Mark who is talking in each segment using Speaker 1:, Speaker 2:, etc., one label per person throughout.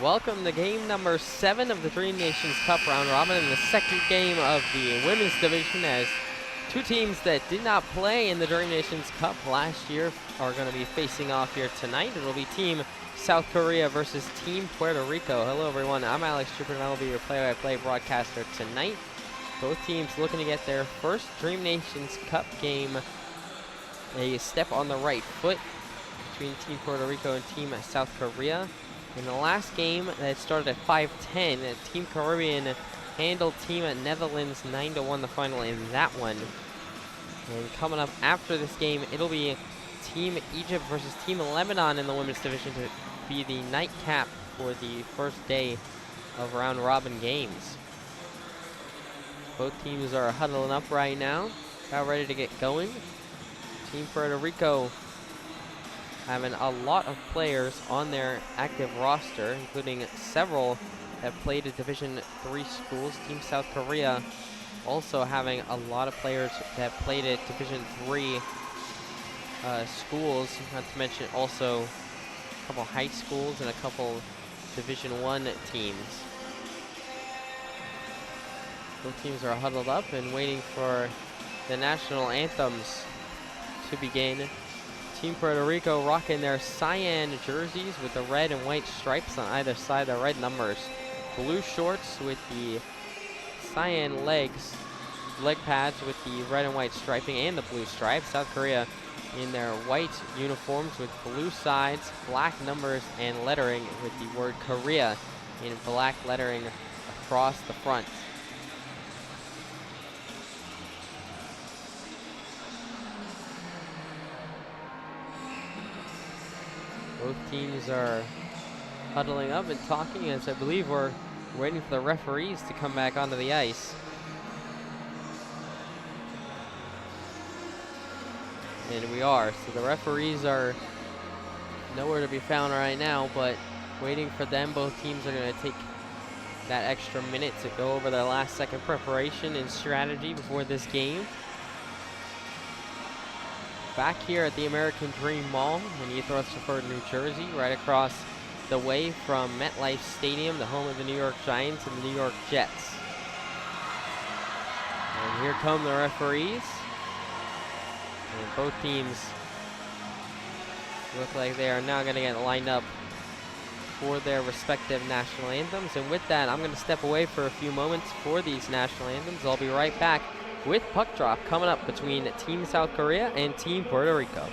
Speaker 1: Welcome to game number 7 of the Dream Nations Cup round robin and the second game of the women's division, as two teams that did not play in the Dream Nations Cup last year are going to be facing off here tonight. It will be Team South Korea versus Team Puerto Rico. Hello everyone, I'm Alex Trooper and I will be your play-by-play broadcaster tonight. Both teams looking to get their first Dream Nations Cup game a step on the right foot between Team Puerto Rico and Team South Korea. In the last game that started at 5-10, Team Caribbean handled Team Netherlands 9-1 the final in that one. And coming up after this game, it'll be Team Egypt versus Team Lebanon in the women's division to be the nightcap for the first day of round robin games. Both teams are huddling up right now, about ready to get going. Team Puerto Rico having a lot of players on their active roster, including several that played at Division III schools. Team South Korea also having a lot of players that played at Division III schools, not to mention also a couple high schools and a couple Division I teams. Both teams are huddled up and waiting for the national anthems to begin. Team Puerto Rico rocking their cyan jerseys with the red and white stripes on either side, the red numbers. Blue shorts with the cyan leg pads with the red and white striping and the blue stripes. South Korea in their white uniforms with blue sides, black numbers, and lettering with the word Korea in black lettering across the front. Both teams are huddling up and talking, as I believe we're waiting for the referees to come back onto the ice. And we are. So the referees are nowhere to be found right now, but waiting for them. Both teams are going to take that extra minute to go over their last second preparation and strategy before this game. Back here at the American Dream Mall in East Rutherford, New Jersey, right across the way from MetLife Stadium, the home of the New York Giants and the New York Jets. And here come the referees. And both teams look like they are now going to get lined up for their respective national anthems. And with that, I'm going to step away for a few moments for these national anthems. I'll be right back with puck drop coming up between Team South Korea and Team Puerto Rico.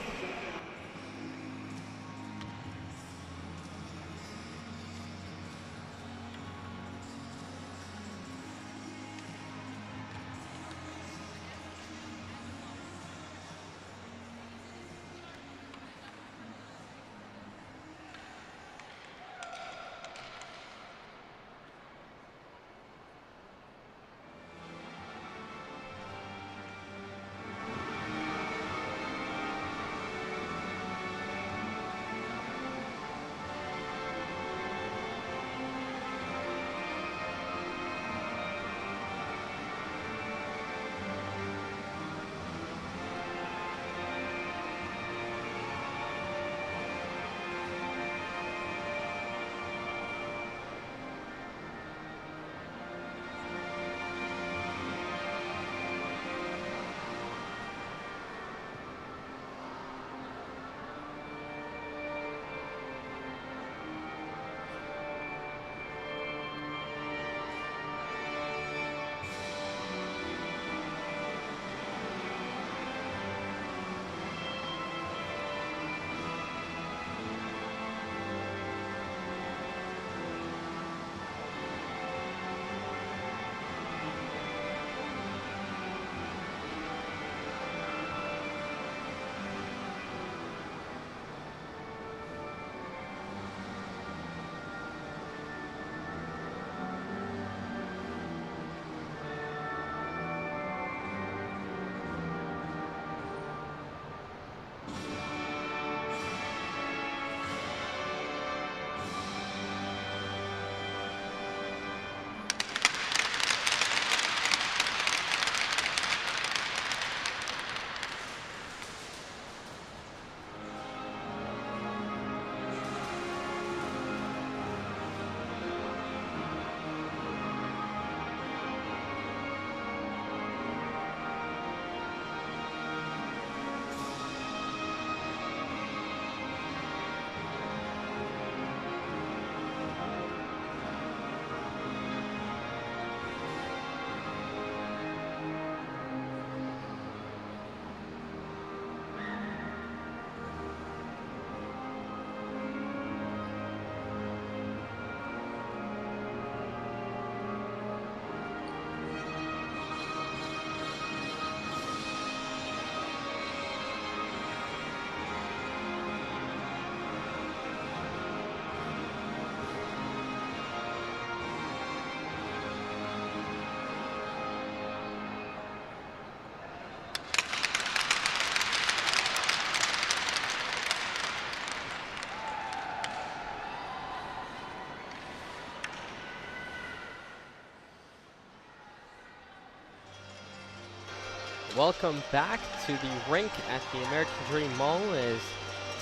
Speaker 1: Welcome back to the rink at the American Dream Mall as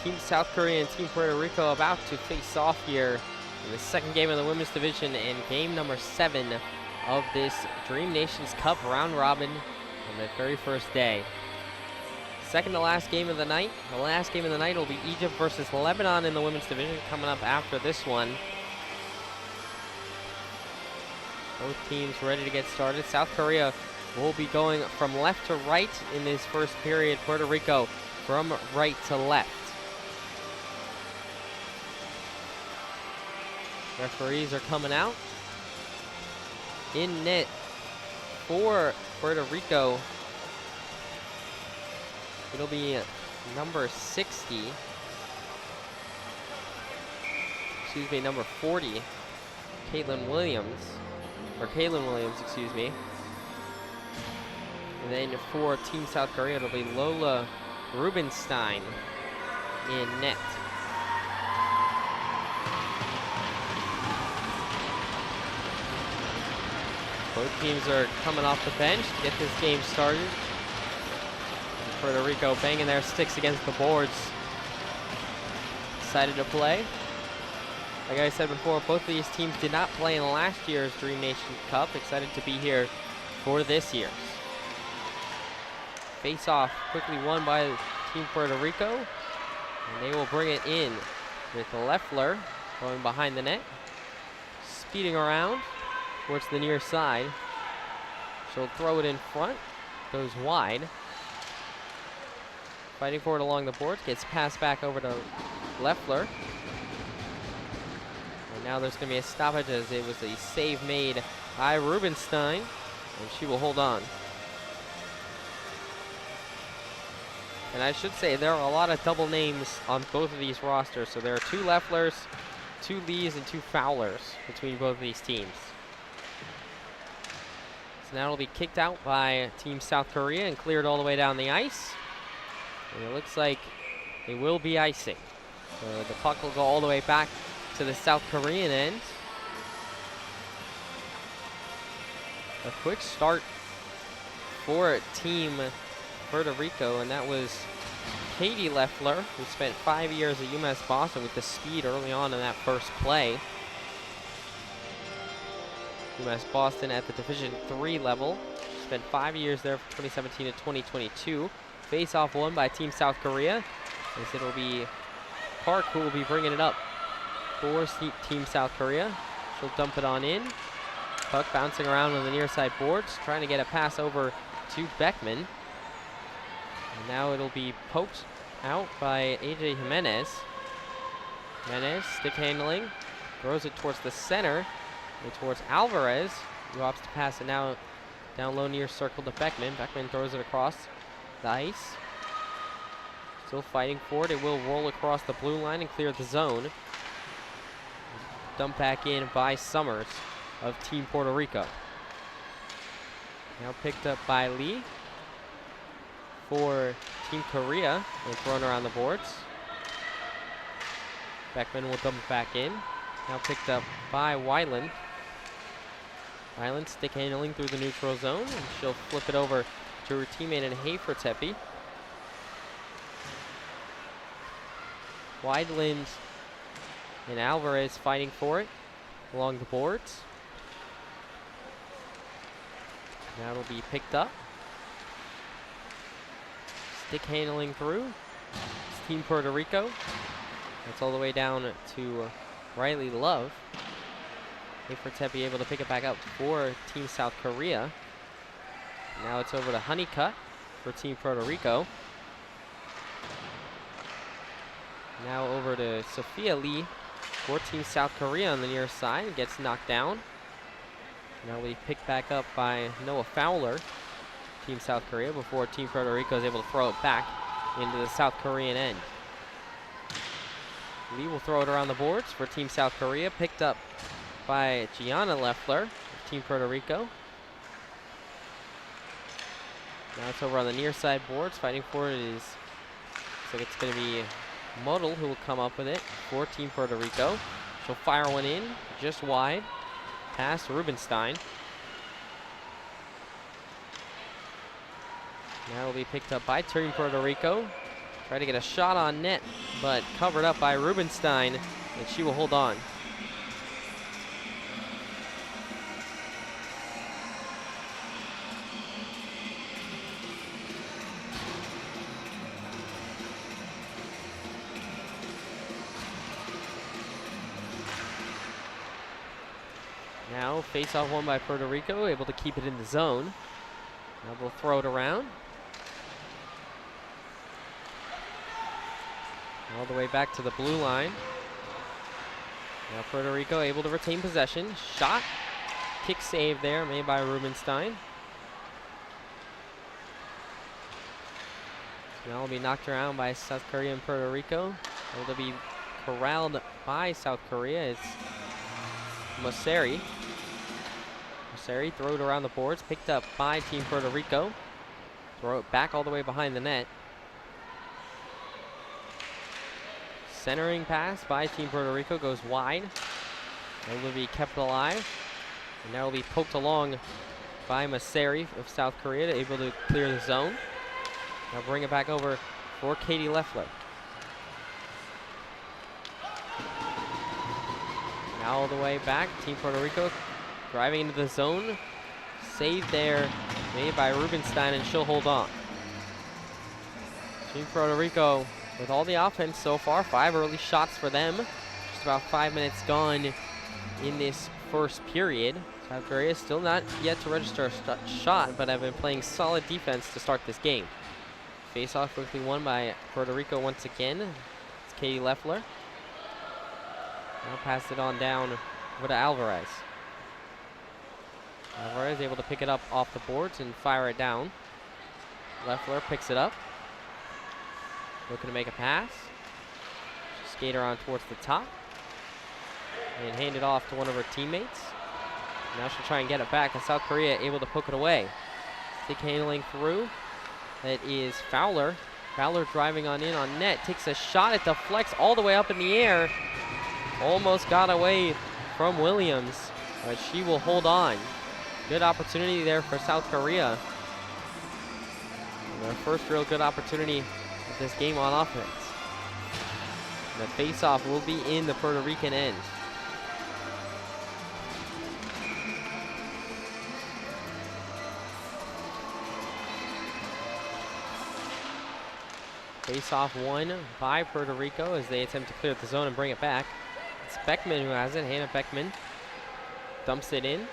Speaker 1: Team South Korea and Team Puerto Rico about to face off here in the second game of the women's division and game number 7 of this Dream Nations Cup round robin on the very first day. Second to last game of the night. The last game of the night will be Egypt versus Lebanon in the women's division coming up after this one. Both teams ready to get started. South Korea will be going from left to right in this first period. Puerto Rico from right to left. Referees are coming out. In net for Puerto Rico, it'll be number 60. Excuse me, number 40, Kaylin Williams, excuse me. And then for Team South Korea, it'll be Lola Rubenstein in net. Both teams are coming off the bench to get this game started. And Puerto Rico banging their sticks against the boards. Excited to play. Like I said before, both of these teams did not play in last year's Dream Nation Cup. Excited to be here for this year's. Face-off quickly won by Team Puerto Rico. And they will bring it in with Leffler going behind the net. Speeding around towards the near side. She'll throw it in front. Goes wide. Fighting for it along the boards. Gets passed back over to Leffler. And now there's going to be a stoppage as it was a save made by Rubenstein. And she will hold on. And I should say there are a lot of double names on both of these rosters. So there are 2 Lefflers, 2 Lees, and 2 Fowlers between both of these teams. So now it'll be kicked out by Team South Korea and cleared all the way down the ice. And it looks like they will be icing. So the puck will go all the way back to the South Korean end. A quick start for Team Puerto Rico, and that was Katie Leffler, who spent 5 years at UMass Boston with the speed early on in that first play. UMass Boston at the Division III level. Spent 5 years there from 2017 to 2022. Face-off won by Team South Korea, as it'll be Park who will be bringing it up for Team South Korea. She'll dump it on in. Puck bouncing around on the near side boards, trying to get a pass over to Beckman. And now it'll be poked out by AJ Jimenez. Jimenez, stick handling, throws it towards the center, and towards Alvarez, who opts to pass it now down low near circle to Beckman. Beckman throws it across the ice. Still fighting for it. It will roll across the blue line and clear the zone. Dumped back in by Summers of Team Puerto Rico. Now picked up by Lee for Team Korea and thrown around the boards. Beckman will dump it back in. Now picked up by Weiland. Weiland stick handling through the neutral zone, and she'll flip it over to her teammate in Hafertepe. Weiland and Alvarez fighting for it along the boards. Now it'll be picked up. Stick handling through. It's Team Puerto Rico. That's all the way down to Riley Love. Hafertepe able to pick it back up for Team South Korea. Now it's over to Honeycutt for Team Puerto Rico. Now over to Sophia Lee for Team South Korea on the near side. Gets knocked down. Now we picked back up by Noah Fowler, Team South Korea, before Team Puerto Rico is able to throw it back into the South Korean end. Lee will throw it around the boards for Team South Korea. Picked up by Gianna Leffler of Team Puerto Rico. Now it's over on the near side boards. Fighting for it is, looks like it's going to be Muddle who will come up with it for Team Puerto Rico. She'll fire one in just wide. Pass to Rubenstein. Now will be picked up by Team Puerto Rico. Try to get a shot on net, but covered up by Rubenstein, and she will hold on. Now face-off won by Puerto Rico, able to keep it in the zone. Now they'll throw it around. All the way back to the blue line. Now Puerto Rico able to retain possession. Shot, kick save there made by Rubenstein. So now will be knocked around by South Korea and Puerto Rico. Able to be corralled by South Korea. It's Moseri. Moseri throw it around the boards, picked up by Team Puerto Rico. Throw it back all the way behind the net. Centering pass by Team Puerto Rico goes wide. It will be kept alive. And now will be poked along by Moseri of South Korea, able to clear the zone. Now bring it back over for Katie Leffler. Now all the way back, Team Puerto Rico driving into the zone. Save there made by Rubenstein, and she'll hold on. Team Puerto Rico with all the offense so far, 5 early shots for them. Just about 5 minutes gone in this first period. South Korea still not yet to register a shot, but have been playing solid defense to start this game. Face-off quickly won by Puerto Rico once again. It's Katie Leffler. Now pass it on down over to Alvarez. Alvarez able to pick it up off the boards and fire it down. Leffler picks it up. Looking to make a pass. Skater on towards the top. And hand it off to one of her teammates. Now she'll try and get it back, and South Korea able to poke it away. Stick handling through. That is Fowler. Fowler driving on in on net. Takes a shot, it deflects all the way up in the air. Almost got away from Williams, but she will hold on. Good opportunity there for South Korea. And their first real good opportunity of this game on offense. And the face-off will be in the Puerto Rican end. Face-off won by Puerto Rico as they attempt to clear the zone and bring it back. It's Beckman who has it. Hannah Beckman dumps it in.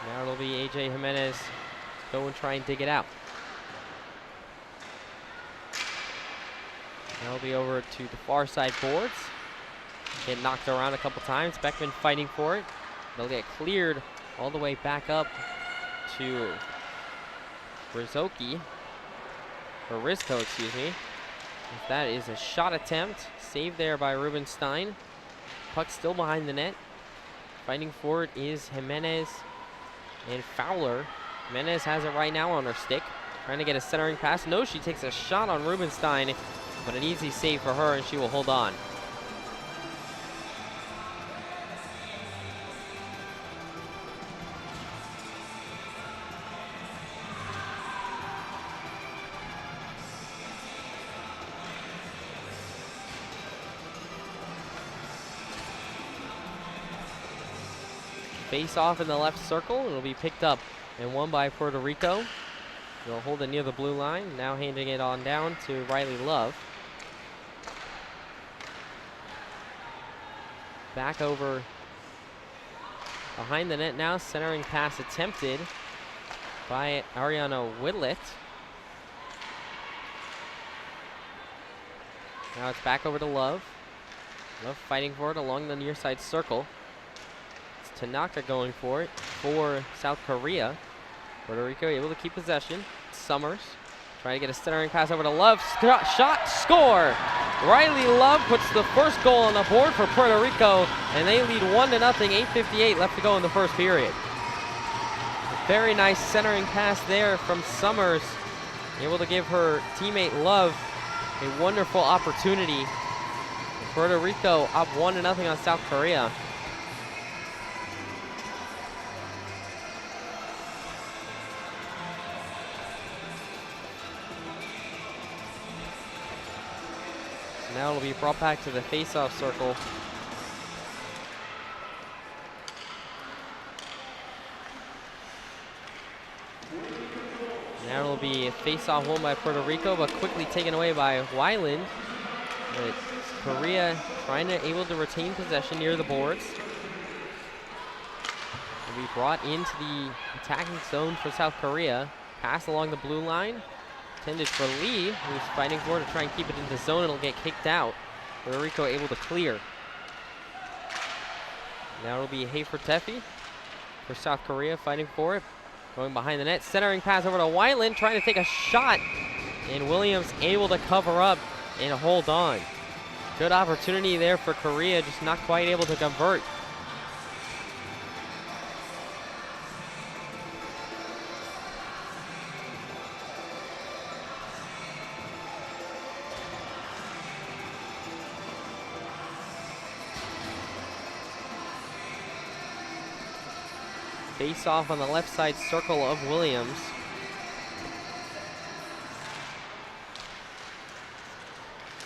Speaker 1: Now it'll be AJ Jimenez go and try and dig it out. Now it'll be over to the far side boards. Get knocked around a couple times. Beckman fighting for it. They'll get cleared all the way back up to Rizzo, excuse me. That is a shot attempt. Saved there by Rubenstein. Puck still behind the net. Fighting for it is Jimenez and Fowler. Jimenez has it right now on her stick. Trying to get a centering pass. No, she takes a shot on Rubenstein, but an easy save for her, and she will hold on. Face off in the left circle. It'll be picked up and won by Puerto Rico. They'll hold it near the blue line. Now handing it on down to Riley Love. Back over behind the net now. Centering pass attempted by Ariana Whitlet. Now it's back over to Love. Love fighting for it along the near side circle. Tanaka going for it for South Korea. Puerto Rico able to keep possession. Summers trying to get a centering pass over to Love. Shot, score! Riley Love puts the first goal on the board for Puerto Rico, and they lead 1-0, 8:58 left to go in the first period. A very nice centering pass there from Summers. Able to give her teammate Love a wonderful opportunity. Puerto Rico up 1-0 on South Korea. Now it'll be brought back to the face-off circle. Now it'll be a face-off won by Puerto Rico, but quickly taken away by Weiland. But Korea able to retain possession near the boards. Will be brought into the attacking zone for South Korea. Pass along the blue line. Intended for Lee, who's fighting for it to try and keep it in the zone. It'll get kicked out. Puerto Rico able to clear. Now it'll be Tefi for South Korea, fighting for it. Going behind the net, centering pass over to Weiland, trying to take a shot. And Williams able to cover up and hold on. Good opportunity there for Korea, just not quite able to convert. Face off on the left side circle of Williams.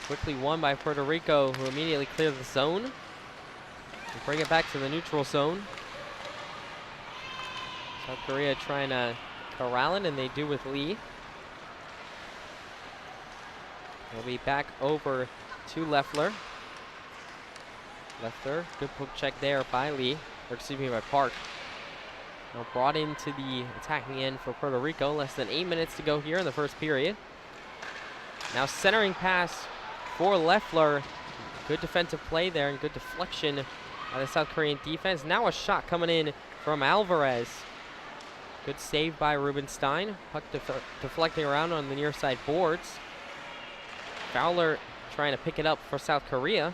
Speaker 1: Quickly won by Puerto Rico, who immediately cleared the zone. And bring it back to the neutral zone. South Korea trying to corral it, and they do with Lee. They'll be back over to Leffler. Leffler, good poke check there by Lee, or excuse me, by Park. Now brought into the attacking end for Puerto Rico. Less than 8 minutes to go here in the first period. Now centering pass for Leffler. Good defensive play there and good deflection by the South Korean defense. Now a shot coming in from Alvarez. Good save by Rubenstein. Puck deflecting around on the near side boards. Fowler trying to pick it up for South Korea.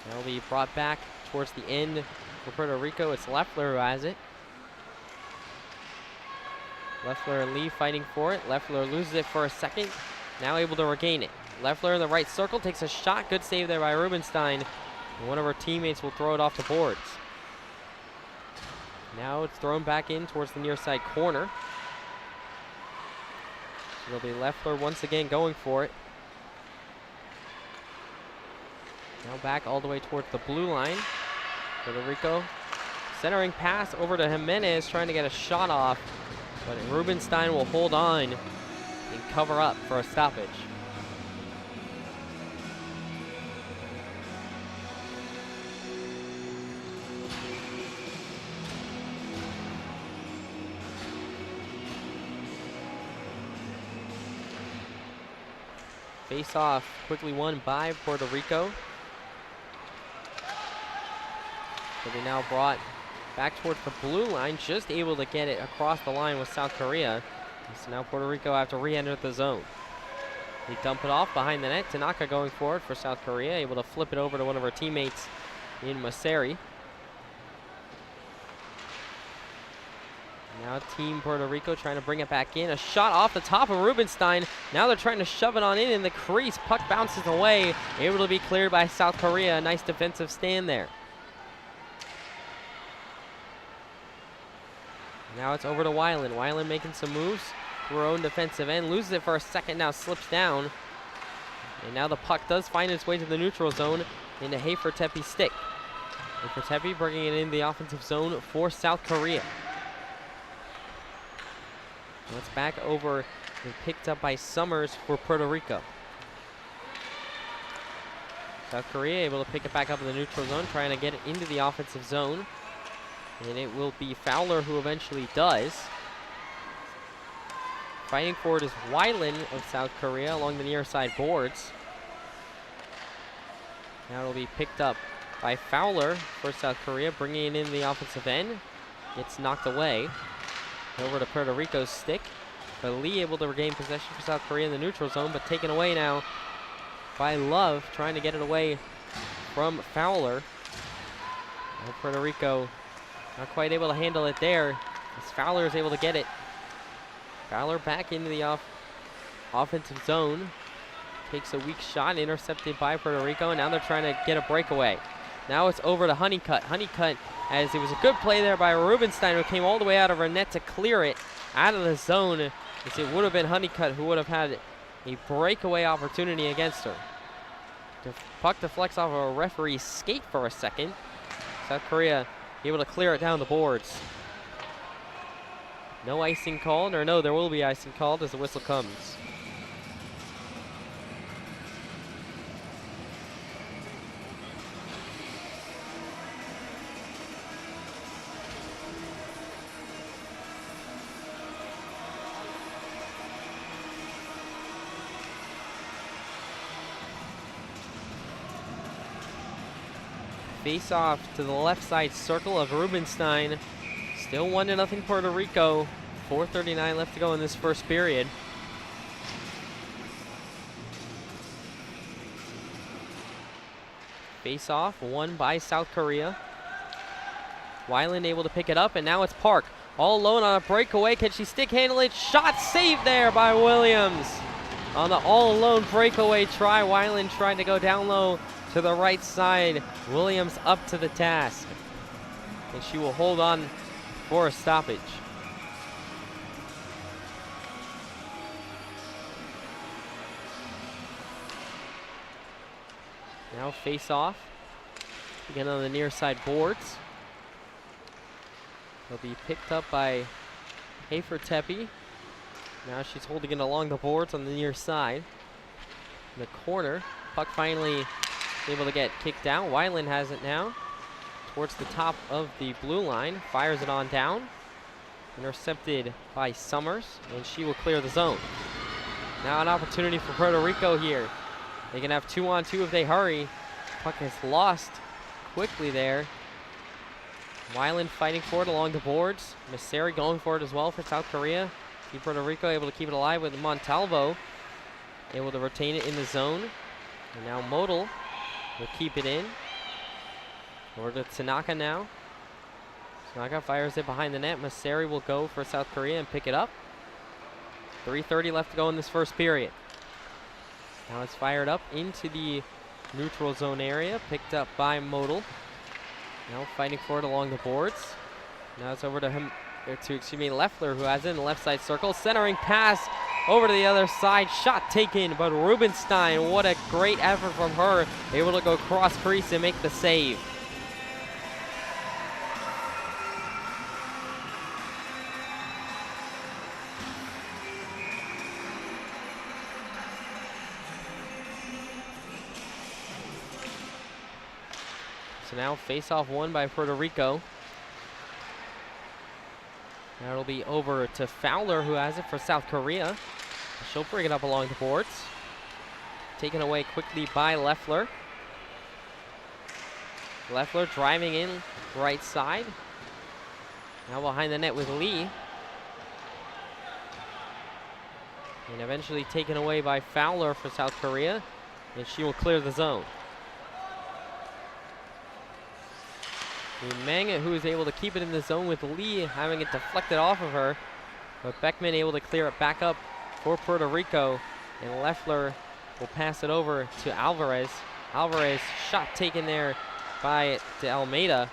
Speaker 1: That'll be brought back towards the end for Puerto Rico. It's Leffler who has it. Leffler and Lee fighting for it. Leffler loses it for a second. Now able to regain it. Leffler in the right circle takes a shot. Good save there by Rubenstein. And one of our teammates will throw it off the boards. Now it's thrown back in towards the near side corner. So it'll be Leffler once again going for it. Now back all the way towards the blue line. Puerto Rico centering pass over to Jimenez, trying to get a shot off, but Rubenstein will hold on and cover up for a stoppage. Face off quickly won by Puerto Rico. So they now brought back towards the blue line, just able to get it across the line with South Korea. So now Puerto Rico have to re-enter the zone. They dump it off behind the net. Tanaka going forward for South Korea, able to flip it over to one of our teammates in Maseri. Now Team Puerto Rico trying to bring it back in. A shot off the top of Rubenstein. Now they're trying to shove it on in the crease. Puck bounces away, able to be cleared by South Korea. A nice defensive stand there. Now it's over to Weiland. Weiland making some moves through her own defensive end. Loses it for a second, now slips down. And now the puck does find its way to the neutral zone into Tepi's stick. Tepi bringing it in the offensive zone for South Korea. Now it's back over and picked up by Summers for Puerto Rico. South Korea able to pick it back up in the neutral zone, trying to get it into the offensive zone. And it will be Fowler who eventually does. Fighting for it is Weiland of South Korea along the near side boards. Now it'll be picked up by Fowler for South Korea, bringing it in the offensive end. Gets knocked away. Over to Puerto Rico's stick. But Lee able to regain possession for South Korea in the neutral zone, but taken away now by Love, trying to get it away from Fowler. Now Puerto Rico not quite able to handle it there, as Fowler is able to get it. Fowler back into the offensive zone. Takes a weak shot, intercepted by Puerto Rico, and now they're trying to get a breakaway. Now it's over to Honeycutt. Honeycutt, as it was a good play there by Rubenstein, who came all the way out of her net to clear it out of the zone. As it would have been Honeycutt who would have had a breakaway opportunity against her. The puck deflects off of a referee's skate for a second. South Korea able to clear it down the boards. No icing called, or no, there will be icing called as the whistle comes. Face off to the left side circle of Rubenstein. Still 1-0 Puerto Rico. 4:39 left to go in this first period. Face off won by South Korea. Weiland able to pick it up, and now it's Park. All alone on a breakaway. Can she stick handle it? Shot saved there by Williams. On the all alone breakaway try, Weiland trying to go down low to the right side. Williams up to the task. And she will hold on for a stoppage. Now face off. Again on the near side boards. They'll be picked up by Hafer-Tepe. Now she's holding it along the boards on the near side. In the corner, puck finally able to get kicked out. Weiland has it now towards the top of the blue line. Fires it on down. Intercepted by Summers, and she will clear the zone. Now an opportunity for Puerto Rico here. They can have 2-on-2 if they hurry. Puck is lost quickly there. Weiland fighting for it along the boards. Messeri going for it as well for South Korea. Puerto Rico able to keep it alive with Montalvo. Able to retain it in the zone. And now Modal will keep it in. Over to Tanaka now. Tanaka fires it behind the net. Messeri will go for South Korea and pick it up. 3:30 left to go in this first period. Now it's fired up into the neutral zone area. Picked up by Modal. Now fighting for it along the boards. Now it's over to him, Leffler, who has it in the left side circle. Centering pass over to the other side. Shot taken, but Rubenstein, what a great effort from her. Able to go cross crease and make the save. So now face-off won by Puerto Rico. Now it'll be over to Fowler, who has it for South Korea. She'll bring it up along the boards. Taken away quickly by Leffler. Leffler driving in right side. Now behind the net with Lee. And eventually taken away by Fowler for South Korea. And she will clear the zone. Meng, who is able to keep it in the zone with Lee, having it deflected off of her. But Beckman able to clear it back up for Puerto Rico. And Leffler will pass it over to Alvarez. Alvarez, shot taken there by De Almeida.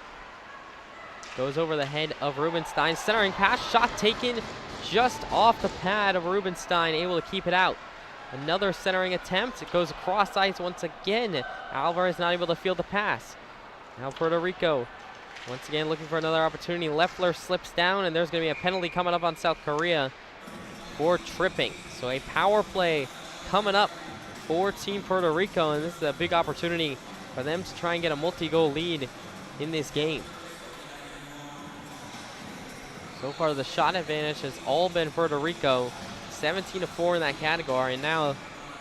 Speaker 1: Goes over the head of Rubenstein. Centering pass, shot taken just off the pad of Rubenstein, able to keep it out. Another centering attempt. It goes across ice once again. Alvarez not able to field the pass. Now Puerto Rico once again looking for another opportunity. Leffler slips down, and there's going to be a penalty coming up on South Korea for tripping. So a power play coming up for Team Puerto Rico, and this is a big opportunity for them to try and get a multi-goal lead in this game. So far, the shot advantage has all been Puerto Rico, 17-4 in that category, and now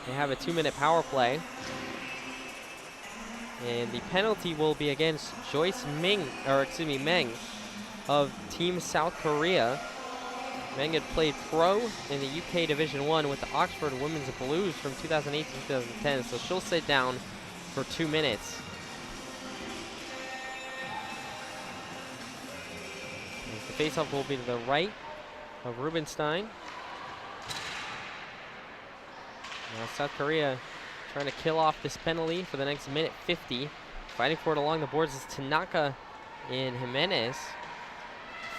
Speaker 1: they have a 2-minute power play. And the penalty will be against Meng of Team South Korea. Meng had played pro in the UK Division 1 with the Oxford Women's Blues from 2008 to 2010, so she'll sit down for 2 minutes. As the faceoff will be to the right of Rubenstein. Now South Korea trying to kill off this penalty for the next minute 50. Fighting for it along the boards is Tanaka and Jimenez.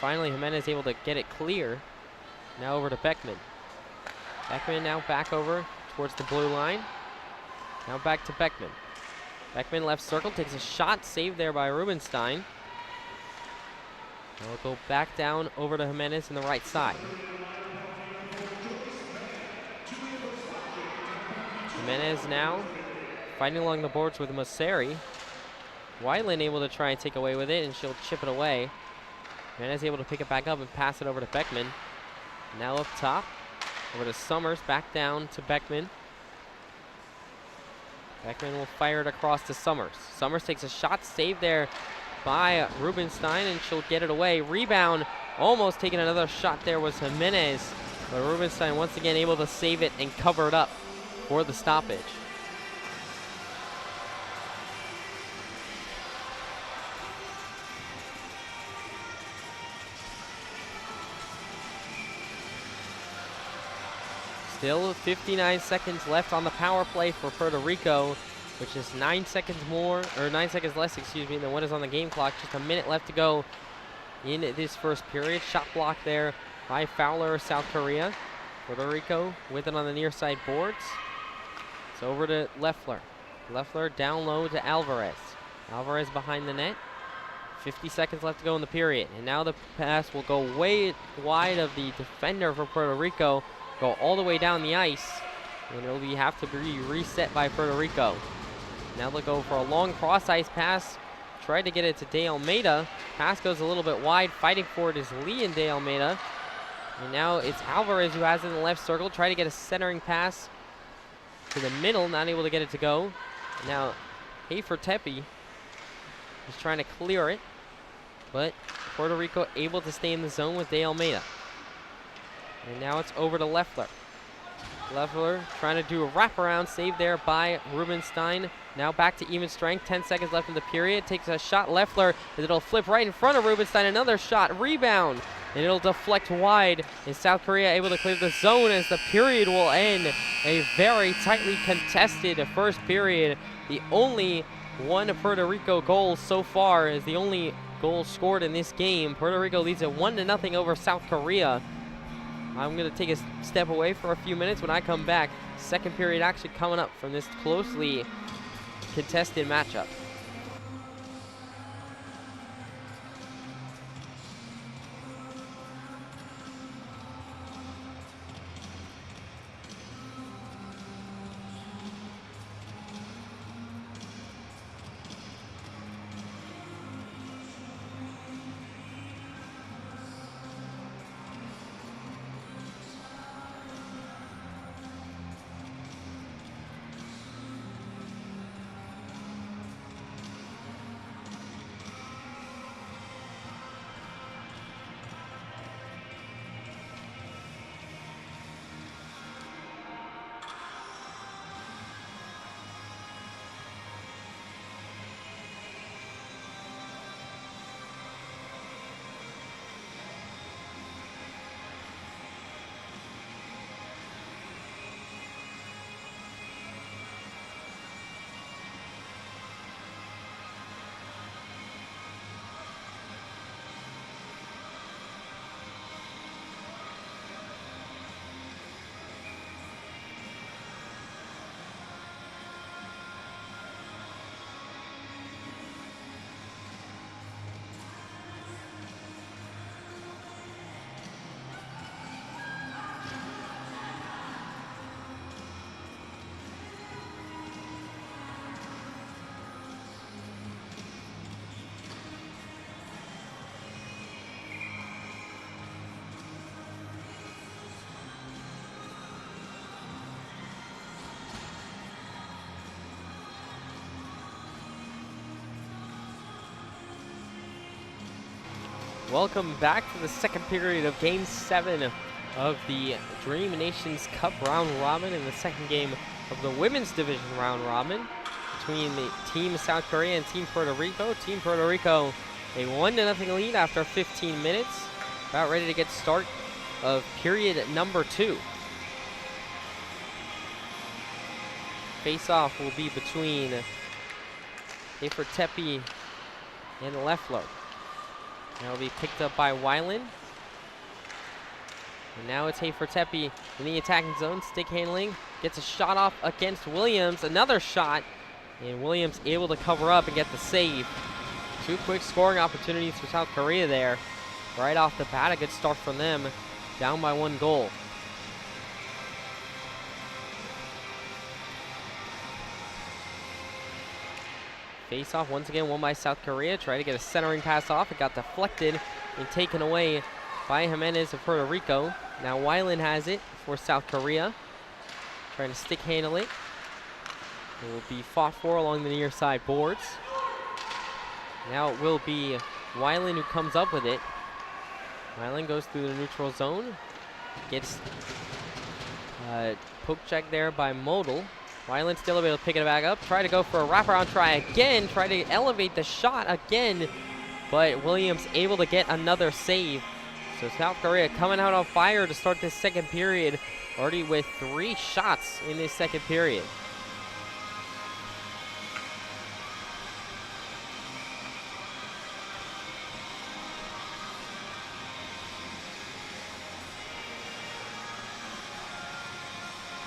Speaker 1: Finally, Jimenez able to get it clear. Now over to Beckman. Beckman now back over towards the blue line. Now back to Beckman. Beckman left circle, takes a shot, saved there by Rubenstein. Now we'll go back down over to Jimenez on the right side. Jimenez now fighting along the boards with Mosseri. Weiland able to try and take away with it, and she'll chip it away. Jimenez able to pick it back up and pass it over to Beckman. Now up top, over to Summers, back down to Beckman. Beckman will fire it across to Summers. Summers takes a shot, saved there by Rubenstein, and she'll get it away. Rebound, almost taking another shot there was Jimenez, but Rubenstein once again able to save it and cover it up for the stoppage. Still 59 seconds left on the power play for Puerto Rico, which is 9 seconds less, excuse me, than what is on the game clock. Just a minute left to go in this first period. Shot block there by Fowler, South Korea. Puerto Rico with it on the near side boards. It's over to Leffler. Leffler down low to Alvarez. Alvarez behind the net. 50 seconds left to go in the period. And now the pass will go way wide of the defender for Puerto Rico. Go all the way down the ice, and it'll have to be reset by Puerto Rico. Now they'll go for a long cross-ice pass. Tried to get it to De Almeida. Pass goes a little bit wide. Fighting for it is Lee and De Almeida. And now it's Alvarez who has it in the left circle. Try to get a centering pass to the middle. Not able to get it to go. Now Tepe is trying to clear it, but Puerto Rico able to stay in the zone with De Almeida. And now it's over to Leffler. Leffler trying to do a wraparound save there by Rubenstein. Now back to even strength. 10 seconds left in the period. Takes a shot. Leffler, and it'll flip right in front of Rubenstein. Another shot. Rebound. And it'll deflect wide. And South Korea able to clear the zone as the period will end. A very tightly contested first period. The only one Puerto Rico goal so far is the only goal scored in this game. Puerto Rico leads it 1-0 over South Korea. I'm going to take a step away for a few minutes. When I come back, second period actually coming up from this closely contested matchup. Welcome back to the second period of Game 7 of the Dream Nations Cup round robin, and the second game of the women's division round robin between the Team South Korea and Team Puerto Rico. Team Puerto Rico a 1-0 lead after 15 minutes. About ready to get start of period number 2. Face-off will be between Tepe and Leffler. That'll be picked up by Weiland. And now it's Tepe in the attacking zone. Stick handling. Gets a shot off against Williams. Another shot. And Williams able to cover up and get the save. 2 quick scoring opportunities for South Korea there. Right off the bat, a good start from them. Down by 1 goal. Face off once again, won by South Korea. Try to get a centering pass off. It got deflected and taken away by Jimenez of Puerto Rico. Now Weiland has it for South Korea. Trying to stick handle it. It will be fought for along the near side boards. Now it will be Weiland who comes up with it. Weiland goes through the neutral zone. Gets poke check there by Modal. Weiland still able to pick it back up. Try to go for a wraparound try again. Try to elevate the shot again. But Williams able to get another save. So South Korea coming out on fire to start this second period. Already with 3 shots in this second period.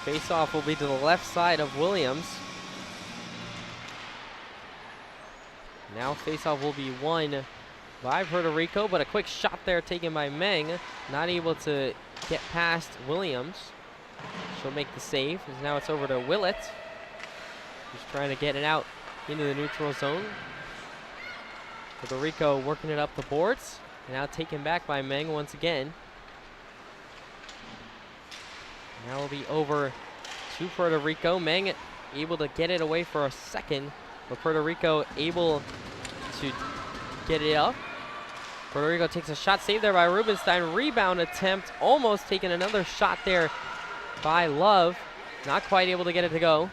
Speaker 1: Face-off will be to the left side of Williams. Now face-off will be won by Puerto Rico, but a quick shot there taken by Meng. Not able to get past Williams. She'll make the save, as now it's over to Willett. Just trying to get it out into the neutral zone. Puerto Rico working it up the boards. And now taken back by Meng once again. Now it'll be over to Puerto Rico. Meng able to get it away for a second, but Puerto Rico able to get it up. Puerto Rico takes a shot saved there by Rubenstein. Rebound attempt, almost taking another shot there by Love. Not quite able to get it to go.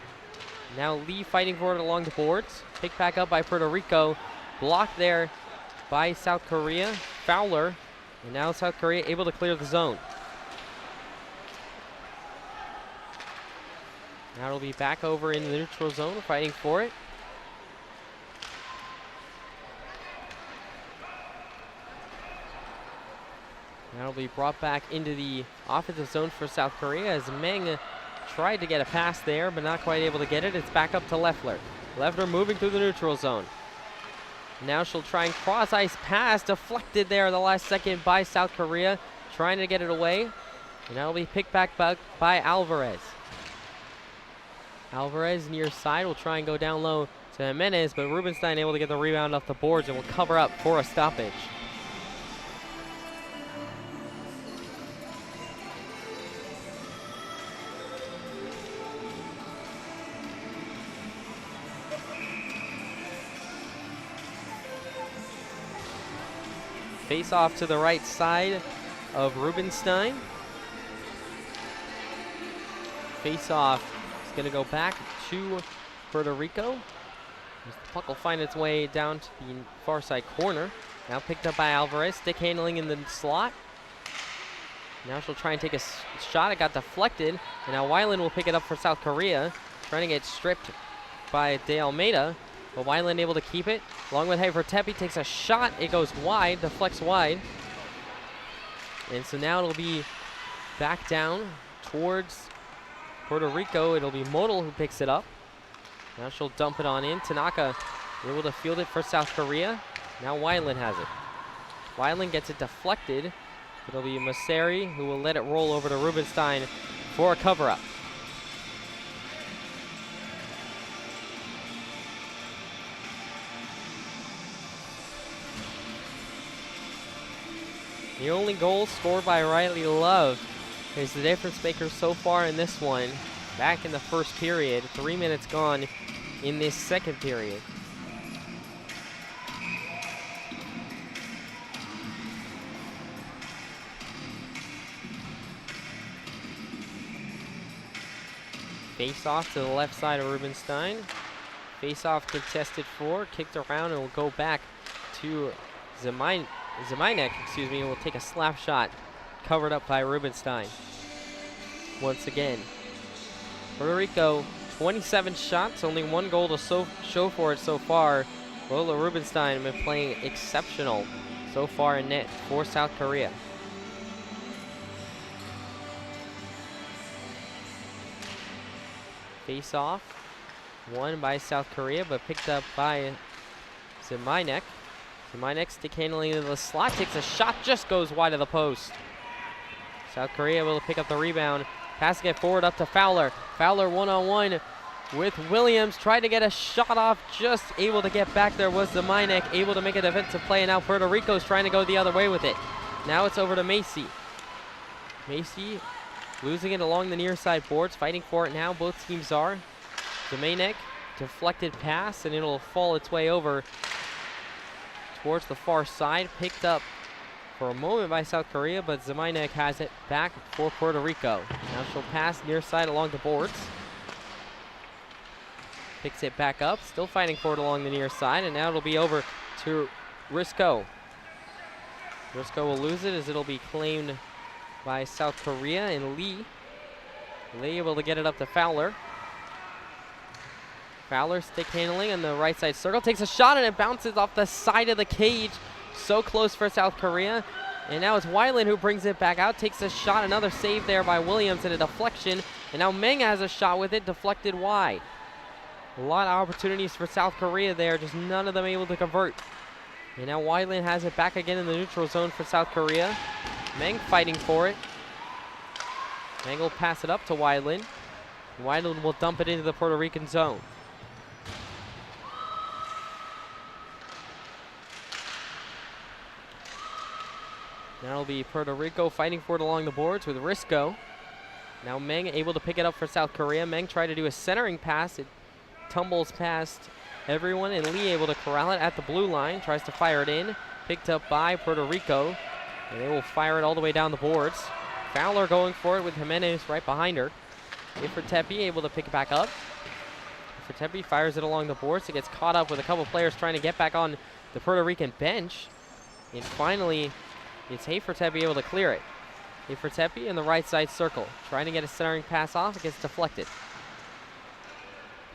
Speaker 1: Now Lee fighting for it along the boards. Picked back up by Puerto Rico. Blocked there by South Korea. Fowler. And now South Korea able to clear the zone. Now it'll be back over in the neutral zone, fighting for it. Now it'll be brought back into the offensive zone for South Korea as Meng tried to get a pass there, but not quite able to get it. It's back up to Leffler. Leffler moving through the neutral zone. Now she'll try and cross-ice pass, deflected there in the last second by South Korea, trying to get it away. And that'll be picked back by Alvarez. Alvarez near side will try and go down low to Jimenez, but Rubenstein able to get the rebound off the boards and will cover up for a stoppage. Face off to the right side of Rubenstein. Face off is going to go back to Puerto Rico. The puck will find its way down to the far side corner. Now picked up by Alvarez, stick handling in the slot. Now she'll try and take a shot. It got deflected. And now Weiland will pick it up for South Korea. Trying to get stripped by De Almeida. But Weiland able to keep it. Along with Tepe takes a shot. It goes wide, deflects wide. And so now it'll be back down towards Puerto Rico. It'll be Modal who picks it up. Now she'll dump it on in. Tanaka able to field it for South Korea. Now Weiland has it. Weiland gets it deflected. It'll be Maseri who will let it roll over to Rubenstein for a cover-up. The only goal scored by Riley Love is the difference maker so far in this one. Back in the first period, 3 minutes gone in this second period. Face off to the left side of Rubenstein. Face off contested for, kicked around and will go back to Zeminek, will take a slap shot covered up by Rubenstein. Once again, Puerto Rico, 27 shots, only 1 goal to show for it so far. Lola Rubenstein has been playing exceptional so far in net for South Korea. Face off. Won by South Korea, but picked up by Zimainek. Zimainek stick handling into the slot. Takes a shot. Just goes wide of the post. South Korea able to pick up the rebound. Passing it forward up to Fowler. Fowler one-on-one with Williams. Tried to get a shot off. Just able to get back there was Zimainek. Able to make a defensive play. And now Puerto Rico's trying to go the other way with it. Now it's over to Macy. Macy losing it along the near side boards. Fighting for it now. Both teams are. Zimainek, deflected pass, and it'll fall its way over towards the far side. Picked up for a moment by South Korea, but Zimainek has it back for Puerto Rico. Now she'll pass near side along the boards. Picks it back up, still fighting for it along the near side, and now it'll be over to Rico. Rico will lose it as it'll be claimed by South Korea and Lee. Lee able to get it up to Fowler. Fowler stick handling on the right side circle. Takes a shot and it bounces off the side of the cage. So close for South Korea. And now it's Weiland who brings it back out. Takes a shot. Another save there by Williams and a deflection. And now Meng has a shot with it. Deflected wide. A lot of opportunities for South Korea there. Just none of them able to convert. And now Weiland has it back again in the neutral zone for South Korea. Meng fighting for it. Meng will pass it up to Weiland. Weiland will dump it into the Puerto Rican zone. Now it'll be Puerto Rico fighting for it along the boards with Risco. Now Meng able to pick it up for South Korea. Meng tried to do a centering pass. It tumbles past everyone, and Lee able to corral it at the blue line. Tries to fire it in. Picked up by Puerto Rico. And they will fire it all the way down the boards. Fowler going for it with Jimenez right behind her. Ifritepi able to pick it back up. Ifritepi fires it along the boards. It gets caught up with a couple players trying to get back on the Puerto Rican bench. And finally, it's Ifritepi able to clear it. Ifritepi in the right side circle. Trying to get a centering pass off. It gets deflected.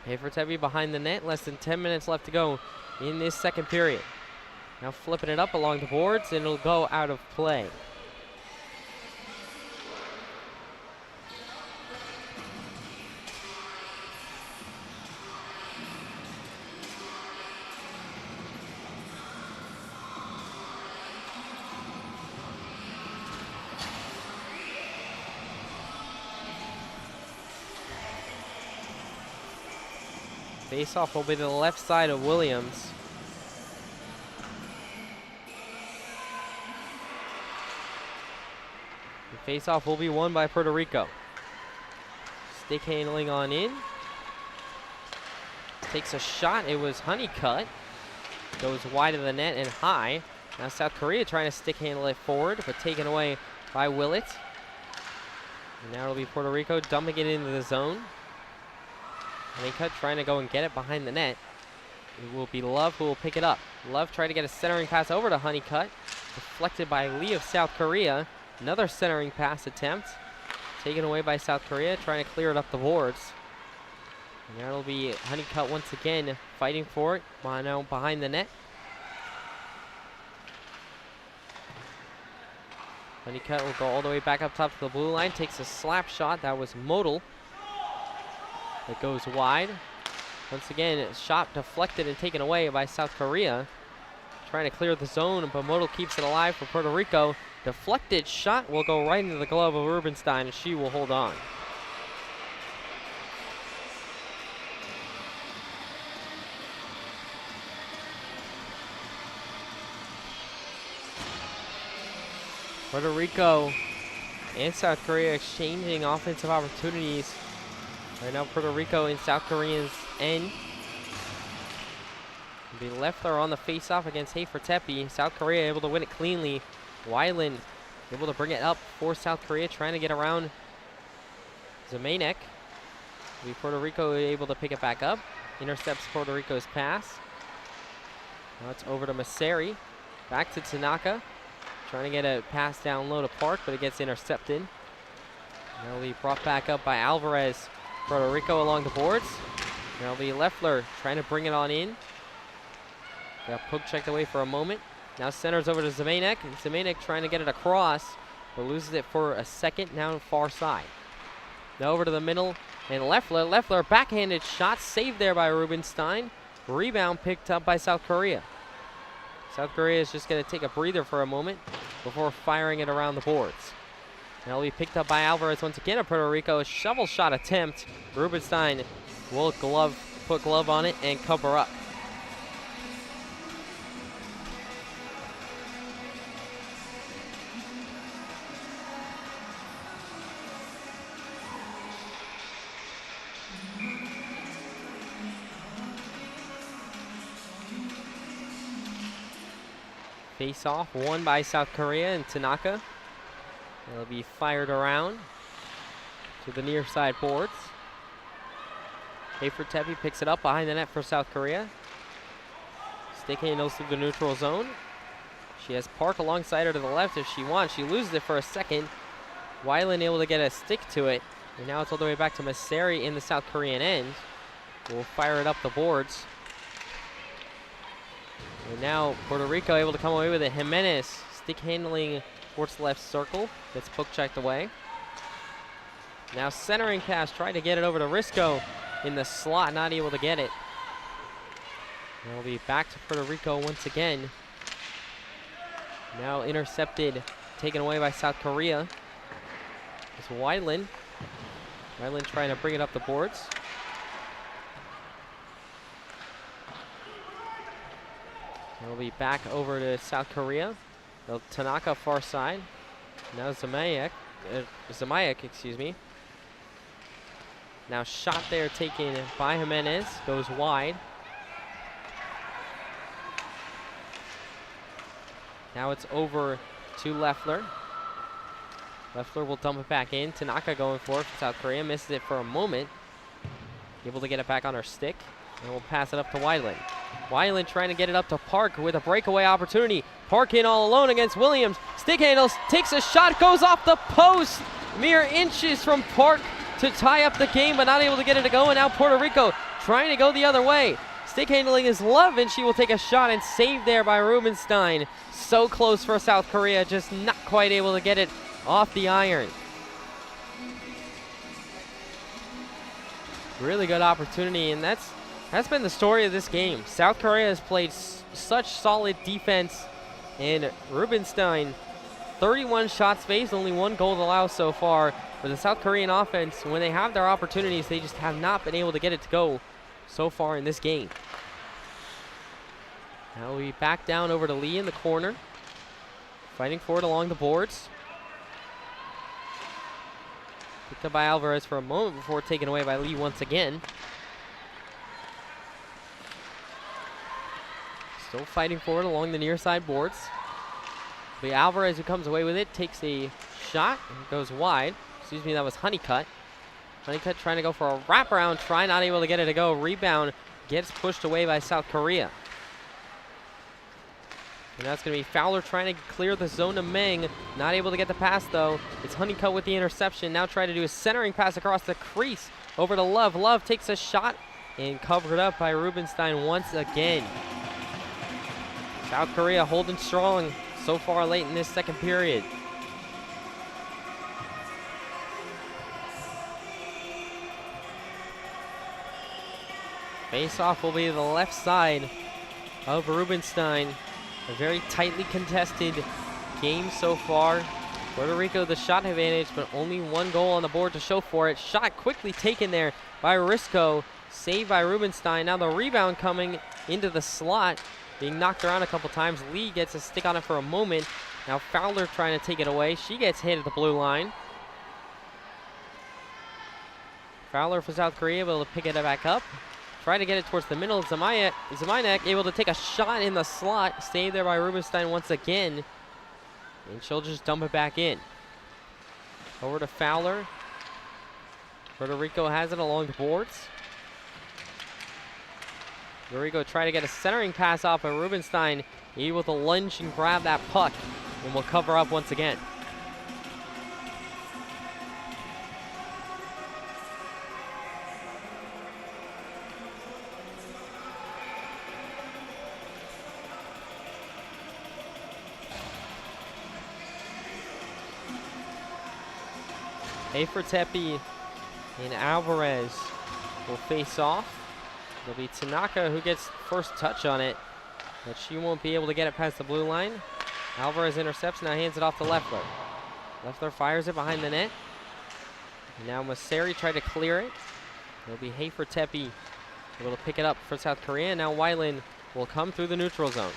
Speaker 1: Ifritepi behind the net. Less than 10 minutes left to go in this second period. Now flipping it up along the boards, and it'll go out of play. Face-off will be to the left side of Williams. The face-off will be won by Puerto Rico. Stick handling on in. Takes a shot. It was Honeycutt. Goes wide of the net and high. Now South Korea trying to stick handle it forward, but taken away by Willett. And now it'll be Puerto Rico dumping it into the zone. Honeycutt trying to go and get it behind the net. It will be Love who will pick it up. Love tried to get a centering pass over to Honeycutt. Deflected by Lee of South Korea. Another centering pass attempt. Taken away by South Korea, trying to clear it up the boards. And now it'll be Honeycutt once again fighting for it. Now behind the net. Honeycutt will go all the way back up top to the blue line. Takes a slap shot. That was Modal. It goes wide. Once again, shot deflected and taken away by South Korea. Trying to clear the zone, but Modal keeps it alive for Puerto Rico. Deflected shot will go right into the glove of Rubenstein, and she will hold on. Puerto Rico and South Korea exchanging offensive opportunities. Right now, Puerto Rico in South Korea's end. It'll be Leffler on the face-off against Ifritepi. South Korea able to win it cleanly. Weiland able to bring it up for South Korea, trying to get around Zimainek. Puerto Rico able to pick it back up. Intercepts Puerto Rico's pass. Now it's over to Maseri. Back to Tanaka. Trying to get a pass down low to Park, but it gets intercepted. Now it'll be brought back up by Alvarez. Puerto Rico along the boards. Now it'll be Leffler trying to bring it on in. Got poke checked away for a moment. Now centers over to Zimainek. Zimainek trying to get it across, but loses it for a second. Now far side. Now over to the middle And Leffler, backhanded shot saved there by Rubenstein. Rebound picked up by South Korea. South Korea is just going to take a breather for a moment before firing it around the boards. Now will be picked up by Alvarez once again of Puerto Rico. A shovel shot attempt. Rubenstein will put glove on it and cover up. Face off, won by South Korea and Tanaka. It'll be fired around to the near side boards. Hayford Tepe picks it up behind the net for South Korea. Stick handles through the neutral zone. She has Park alongside her to the left if she wants. She loses it for a second. Weiland able to get a stick to it. And now it's all the way back to Maseri in the South Korean end. We'll fire it up the boards. And now Puerto Rico able to come away with it. Jimenez stick handling towards the left circle. Gets poke checked away. Now centering pass, trying to get it over to Risco in the slot, not able to get it. And we'll be back to Puerto Rico once again. Now intercepted, taken away by South Korea. It's Weiland. Weiland trying to bring it up the boards. We'll be back over to South Korea. Tanaka far side. Now Zamayak, excuse me. Now shot there taken by Jimenez, goes wide. Now it's over to Leffler. Leffler will dump it back in. Tanaka going for it for South Korea, misses it for a moment. Able to get it back on her stick, and we'll pass it up to Weiland. Weiland trying to get it up to Park with a breakaway opportunity. Park in all alone against Williams. Stick handles, takes a shot, goes off the post. Mere inches from Park to tie up the game, but not able to get it to go. And now Puerto Rico trying to go the other way. Stick handling is Love, and she will take a shot and saved there by Rubenstein. So close for South Korea, just not quite able to get it off the iron. Really good opportunity, and that's been the story of this game. South Korea has played such solid defense, and Rubenstein, 31 shots faced, only 1 goal allowed so far. But the South Korean offense, when they have their opportunities, they just have not been able to get it to go so far in this game. Now we back down over to Lee in the corner, fighting for it along the boards. Picked up by Alvarez for a moment before taken away by Lee once again. Still fighting for it along the near side boards. The Alvarez who comes away with it takes a shot and goes wide. Excuse me, that was Honeycutt. Honeycutt trying to go for a wraparound try, not able to get it to go. Rebound gets pushed away by South Korea. And that's going to be Fowler trying to clear the zone to Meng. Not able to get the pass, though. It's Honeycutt with the interception. Now trying to do a centering pass across the crease over to Love. Love takes a shot and covered up by Rubenstein once again. South Korea holding strong so far late in this second period. Face-off will be the left side of Rubenstein. A very tightly contested game so far. Puerto Rico the shot advantage, but only 1 goal on the board to show for it. Shot quickly taken there by Risco. Saved by Rubenstein. Now the rebound coming into the slot. Being knocked around a couple times. Lee gets a stick on it for a moment. Now Fowler trying to take it away. She gets hit at the blue line. Fowler for South Korea able to pick it back up. Try to get it towards the middle. Zamanek able to take a shot in the slot. Saved there by Rubenstein once again. And she'll just dump it back in. Over to Fowler. Puerto Rico has it along the boards. Puerto Rico try to get a centering pass off, but Rubenstein able to lunge and grab that puck. And will cover up once again. Hayford Tepe And Alvarez will face off. It'll be Tanaka who gets first touch on it, but she won't be able to get it past the blue line. Alvarez intercepts, now hands it off to Leffler. Leffler fires it behind the net. And now Maseri tried to clear it. It'll be Hafer-Tepe able to pick it up for South Korea. Now Weiland will come through the neutral zone.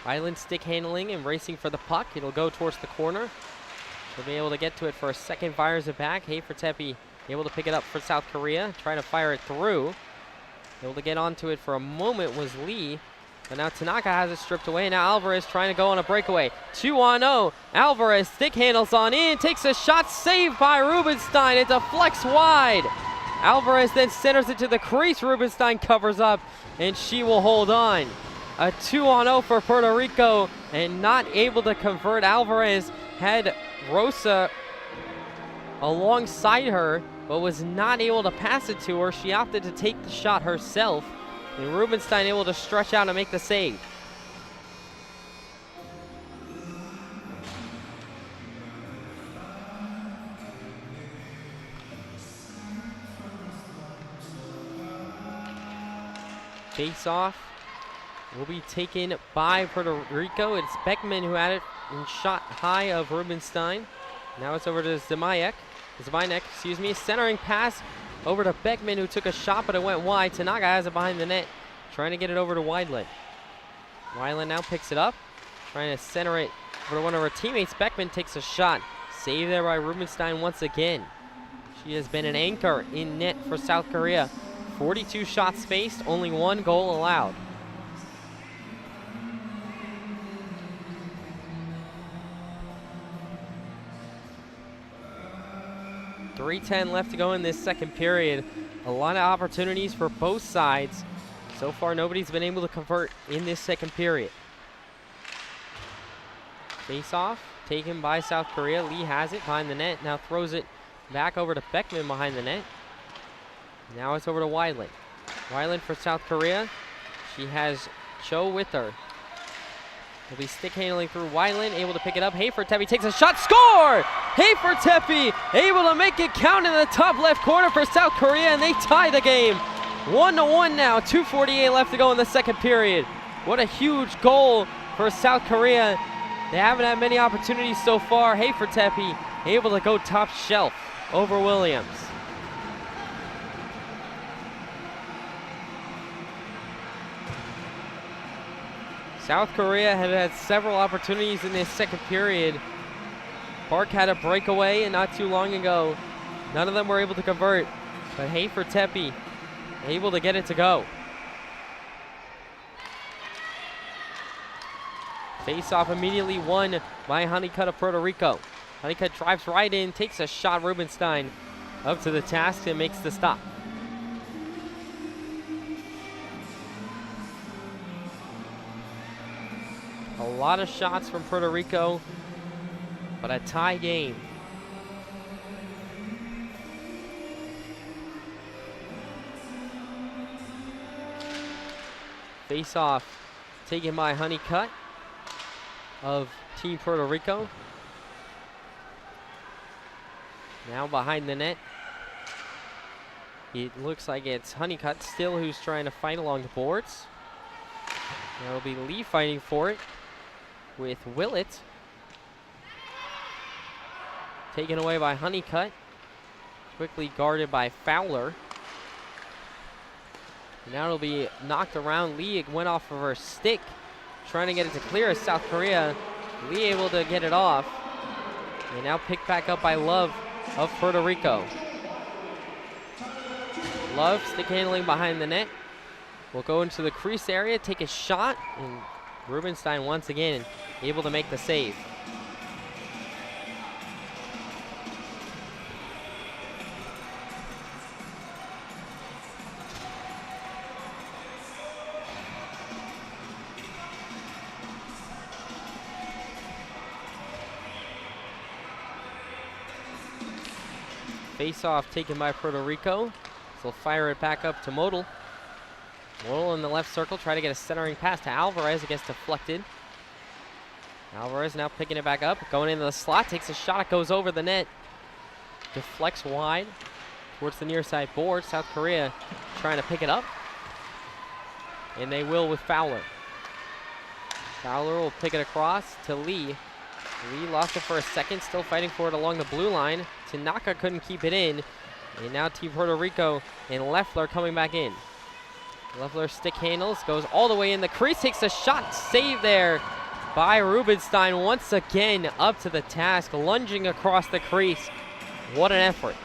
Speaker 1: Weiland stick handling and racing for the puck. It'll go towards the corner. She'll be able to get to it for a second, fires it back. Hafer-Tepe able to pick it up for South Korea, trying to fire it through. Able to get onto it for a moment was Lee, but now Tanaka has it stripped away. Now Alvarez trying to go on a breakaway. 2-on-0. Alvarez stick handles on in, takes a shot, saved by Rubenstein. It deflects wide. Alvarez then centers it to the crease. Rubenstein covers up, and she will hold on. A 2-on-0 for Puerto Rico, and not able to convert. Alvarez had Rosa alongside her, but was not able to pass it to her. She opted to take the shot herself, and Rubenstein able to stretch out and make the save. Face off will be taken by Puerto Rico. It's Beckman who had it and shot high of Rubenstein. Now it's over to Zmaynek, centering pass over to Beckman, who took a shot, but it went wide. Tanaka has it behind the net, trying to get it over to Weiland. Weiland now picks it up, trying to center it over to one of her teammates. Beckman takes a shot, saved there by Rubenstein once again. She has been an anchor in net for South Korea. 42 shots spaced, only 1 goal allowed. .310 left to go in this second period. A lot of opportunities for both sides. So far, nobody's been able to convert in this second period. Face-off taken by South Korea. Lee has it behind the net. Now throws it back over to Beckman behind the net. Now it's over to Weiland. Weiland for South Korea. She has Cho with her. Will be stick handling through Weiland, able to pick it up. Hafer-Tepe takes a shot, score! Hafer-Tepe able to make it count in the top left corner for South Korea, and they tie the game. 1-1 now, 2:48 left to go in the second period. What a huge goal for South Korea. They haven't had many opportunities so far. Hafer-Tepe able to go top shelf over Williams. South Korea had had several opportunities in this second period. Park had a breakaway not too long ago. None of them were able to convert, but Hafer-Tepe able to get it to go. Face-off immediately won by Honeycutt of Puerto Rico. Honeycutt drives right in, takes a shot. Rubenstein up to the task and makes the stop. A lot of shots from Puerto Rico, but a tie game. Face-off taken by Honeycutt of Team Puerto Rico. Now behind the net. It looks like it's Honeycutt still who's trying to fight along the boards. There will be Lee fighting for it with Willett. Taken away by Honeycutt. Quickly guarded by Fowler. Now it'll be knocked around. Lee went off of her stick, trying to get it to clear as South Korea. Lee able to get it off. And now picked back up by Love of Puerto Rico. Love stick handling behind the net. Will go into the crease area, take a shot, and Rubenstein once again able to make the save. Face-off taken by Puerto Rico. So they'll fire it back up to Modal. Modal in the left circle, try to get a centering pass to Alvarez. It gets deflected. Alvarez now picking it back up, going into the slot, takes a shot, it goes over the net. Deflects wide. towards the near side board. South Korea trying to pick it up. And they will with Fowler. Fowler will pick it across to Lee. Lee lost it for a second, still fighting for it along the blue line. Tanaka couldn't keep it in. And now Team Puerto Rico and Leffler coming back in. Leffler stick handles, goes all the way in the crease, takes a shot, save there by Rubenstein once again up to the task, lunging across the crease. What an effort.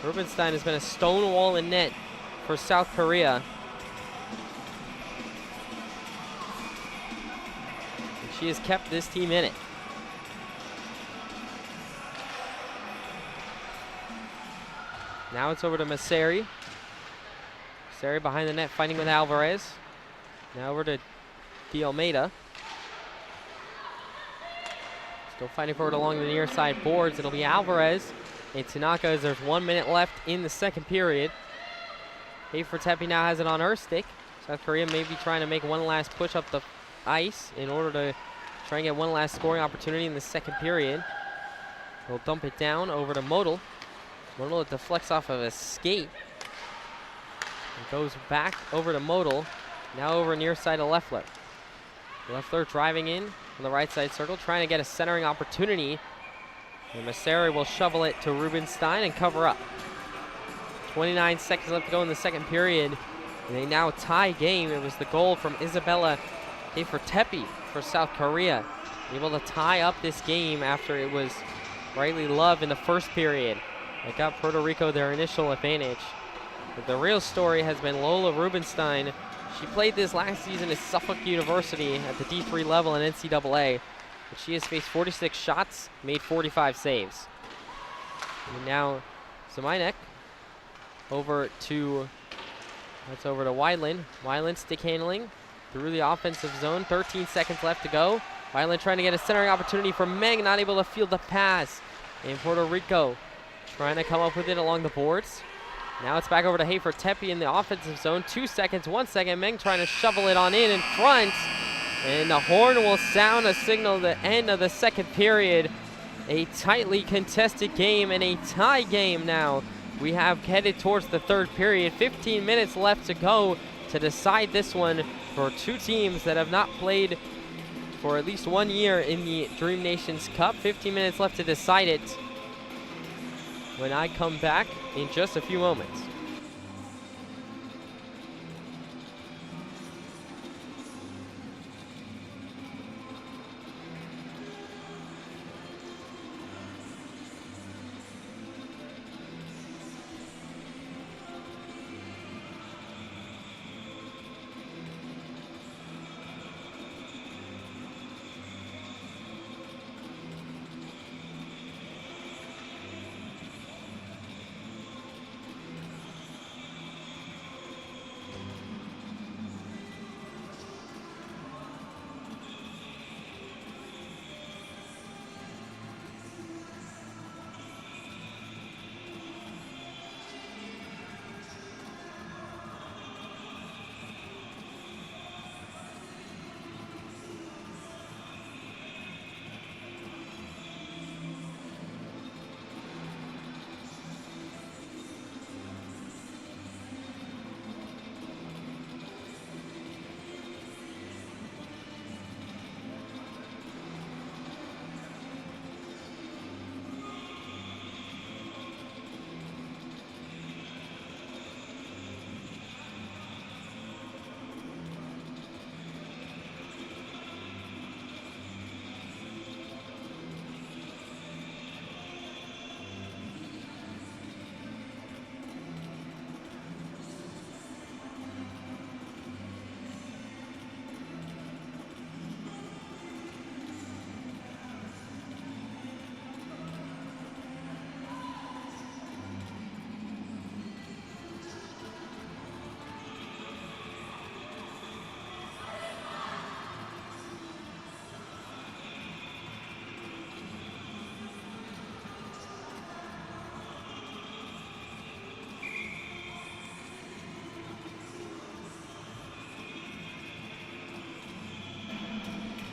Speaker 1: Rubenstein has been a stonewall in net for South Korea. And she has kept this team in it. Now it's over to Maseri. Maseri behind the net fighting with Alvarez. Now over to De Almeida. Still fighting for it along the near side boards. It'll be Alvarez and Tanaka as there's 1 minute left in the second period. Tepe now has it on her stick. South Korea may be trying to make one last push up the ice in order to try and get one last scoring opportunity in the second period. They'll dump it down over to Modal. Modal deflects off of a skate. It goes back over to Modal. Now over near side to Leffler. Leffler driving in on the right side circle, trying to get a centering opportunity. And Maseri will shovel it to Rubenstein and cover up. 29 seconds left to go in the second period. And they now tie game. It was the goal from Isabella Tepe for South Korea. Able to tie up this game after it was Riley Love in the first period that got Puerto Rico their initial advantage. But the real story has been Lola Rubenstein. She played this last season at Suffolk University at the D3 level in NCAA. But she has faced 46 shots, made 45 saves. And now Zimainek over to Wideland. Wideland stick handling through the offensive zone. 13 seconds left to go. Wideland trying to get a centering opportunity for Meng, not able to field the pass. And Puerto Rico trying to come up with it along the boards. Now it's back over to Tepe in the offensive zone. 2 seconds, 1 second. Meng trying to shovel it on in front. And the horn will sound a signal the end of the second period. A tightly contested game and a tie game now. We have headed towards the third period. 15 minutes left to go to decide this one for two teams that have not played for at least 1 year in the Dream Nations Cup. 15 minutes left to decide it when I come back in just a few moments.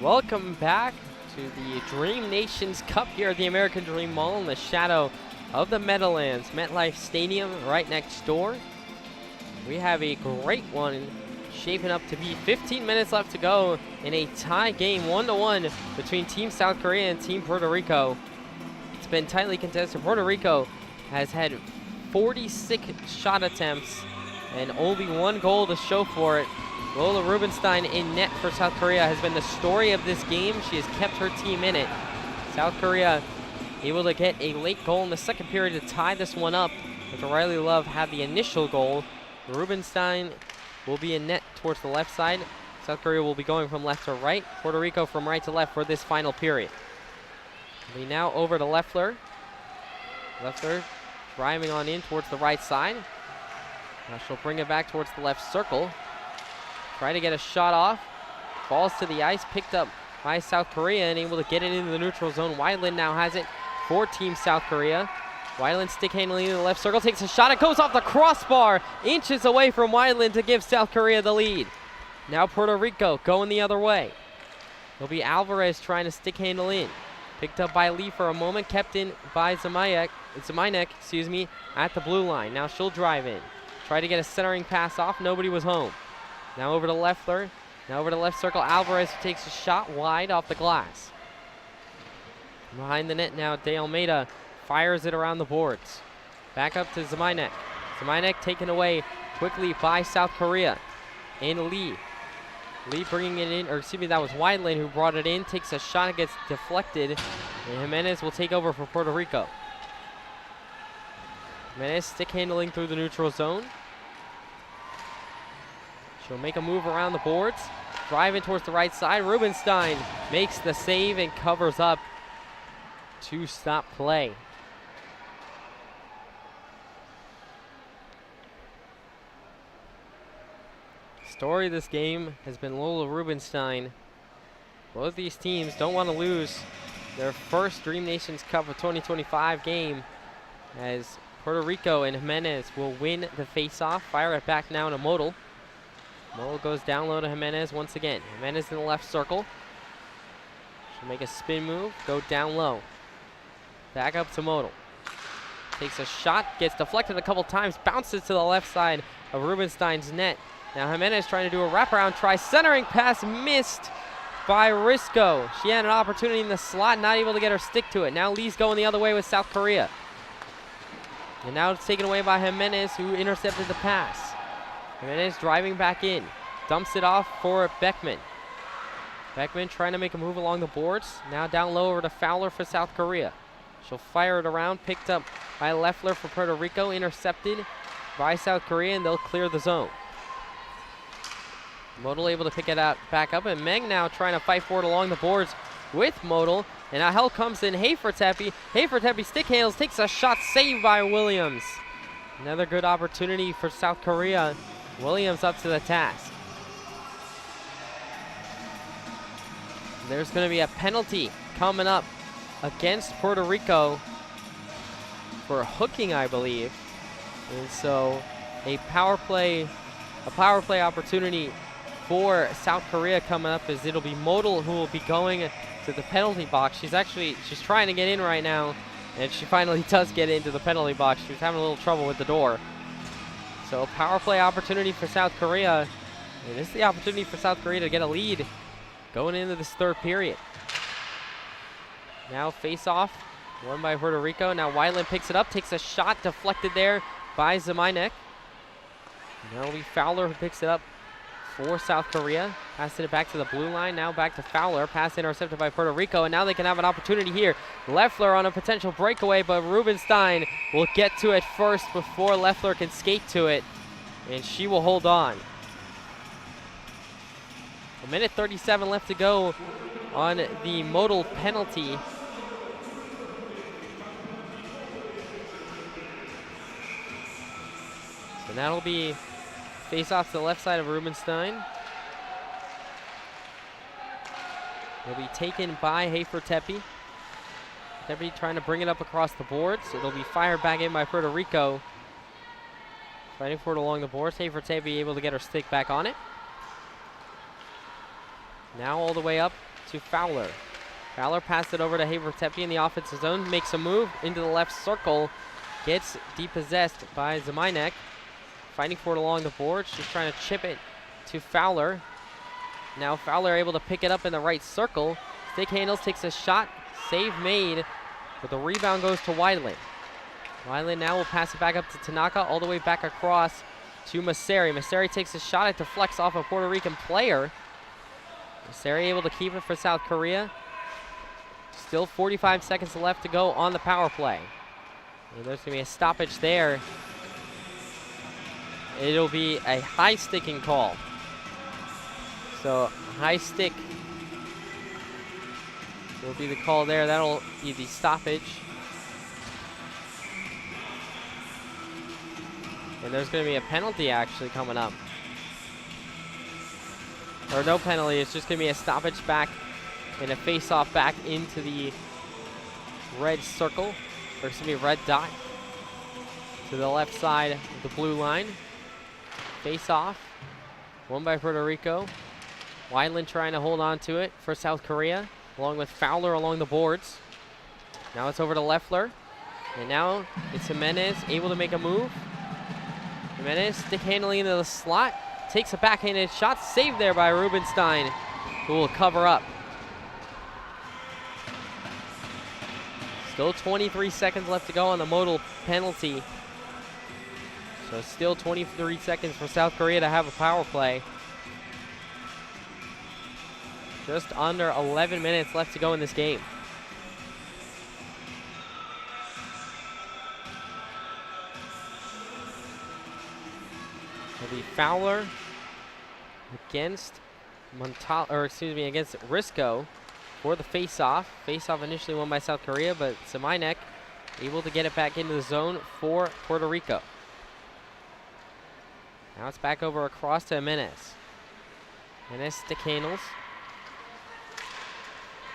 Speaker 1: Welcome back to the Dream Nations Cup here at the American Dream Mall in the shadow of the Meadowlands MetLife Stadium right next door. We have a great one shaping up to be 15 minutes left to go in a tie game 1-1 between Team South Korea and Team Puerto Rico. It's been tightly contested. Puerto Rico has had 46 shot attempts and only 1 goal to show for it. Lola Rubenstein in net for South Korea has been the story of this game. She has kept her team in it. South Korea able to get a late goal in the second period to tie this one up after Riley Love had the initial goal. Rubenstein will be in net towards the left side. South Korea will be going from left to right. Puerto Rico from right to left for this final period. We now over to Leffler. Leffler driving on in towards the right side. Now she'll bring it back towards the left circle. Try to get a shot off. Falls to the ice, picked up by South Korea and able to get it into the neutral zone. Wideland now has it for Team South Korea. Wideland stick handling in the left circle, takes a shot. It goes off the crossbar, inches away from Wideland to give South Korea the lead. Now Puerto Rico going the other way. It'll be Alvarez trying to stick handle in. Picked up by Lee for a moment, kept in by Zaminek, at the blue line. Now she'll drive in. Try to get a centering pass off, nobody was home. Now over to Leffler. Now over to left circle. Alvarez takes a shot wide off the glass. Behind the net now, De Almeida fires it around the boards. Back up to Zaminek. Zaminek taken away quickly by South Korea. And Lee. Lee bringing it in, that was Wideland who brought it in. Takes a shot, it gets deflected. And Jimenez will take over for Puerto Rico. Jimenez stick handling through the neutral zone. She'll make a move around the boards. Driving towards the right side. Rubenstein makes the save and covers up to stop play. Story of this game has been Lola Rubenstein. Both these teams don't want to lose their first Dream Nations Cup of 2025 game, as Puerto Rico and Jimenez will win the face-off. Fire it back now to Modal. Modal goes down low to Jimenez once again. Jimenez in the left circle. She'll make a spin move, go down low. Back up to Modal. Takes a shot, gets deflected a couple times, bounces to the left side of Rubenstein's net. Now Jimenez trying to do a wraparound try, centering pass missed by Risco. She had an opportunity in the slot, not able to get her stick to it. Now Lee's going the other way with South Korea. And now it's taken away by Jimenez, who intercepted the pass. Jimenez driving back in, dumps it off for Beckman. Beckman trying to make a move along the boards. Now down low over to Fowler for South Korea. She'll fire it around, picked up by Leffler for Puerto Rico, intercepted by South Korea, and they'll clear the zone. Modal able to pick it out back up, and Meng now trying to fight for it along the boards with Modal. And now help comes in Hafertepe. Hafertepe stick handles, takes a shot, saved by Williams. Another good opportunity for South Korea. Williams up to the task. There's going to be a penalty coming up against Puerto Rico for hooking, I believe. And so a power play opportunity for South Korea coming up, as it'll be Modal who will be going to the penalty box. She's trying to get in right now, and she finally does get into the penalty box. She was having a little trouble with the door. So power play opportunity for South Korea. And this is the opportunity for South Korea to get a lead going into this third period. Now face off, won by Puerto Rico. Now Wideland picks it up, takes a shot, deflected there by Zaminek. Now it'll be Fowler who picks it up for South Korea. Passing it back to the blue line, now back to Fowler. Pass intercepted by Puerto Rico, and now they can have an opportunity here. Leffler on a potential breakaway, but Rubenstein will get to it first before Leffler can skate to it, and she will hold on. 1:37 left to go on the Modal penalty. So that'll be face off to the left side of Rubenstein. It'll be taken by Hafertepe. Tepe trying to bring it up across the boards. It'll be fired back in by Puerto Rico. Fighting for it along the boards. Hafertepe able to get her stick back on it. Now all the way up to Fowler. Fowler passed it over to Havertepi in the offensive zone, makes a move into the left circle, gets depossessed by Zeminek. Fighting for it along the board. She's trying to chip it to Fowler. Now Fowler able to pick it up in the right circle. Stick handles, takes a shot. Save made, but the rebound goes to Weidland. Weidland now will pass it back up to Tanaka, all the way back across to Maseri. Maseri takes a shot. It deflects off a Puerto Rican player. Maseri able to keep it for South Korea. Still 45 seconds left to go on the power play. And there's going to be a stoppage there. It'll be a high sticking call. So high stick will be the call there. That'll be the stoppage. And there's going to be a penalty actually coming up. Or no penalty, it's just going to be a stoppage back and a face-off back into the red circle. Or it's going to be a red dot to the left side of the blue line. Face-off, won by Puerto Rico. Weidland trying to hold on to it for South Korea, along with Fowler along the boards. Now it's over to Leffler. And now it's Jimenez able to make a move. Jimenez stick handling into the slot. Takes a backhanded shot. Saved there by Rubenstein, who will cover up. Still 23 seconds left to go on the modal penalty. So still 23 seconds for South Korea to have a power play. Just under 11 minutes left to go in this game. It'll be Fowler against against Risco for the face-off. Face-off initially won by South Korea, but Zeminek able to get it back into the zone for Puerto Rico. Now it's back over across to Jimenez. Jimenez stick handles.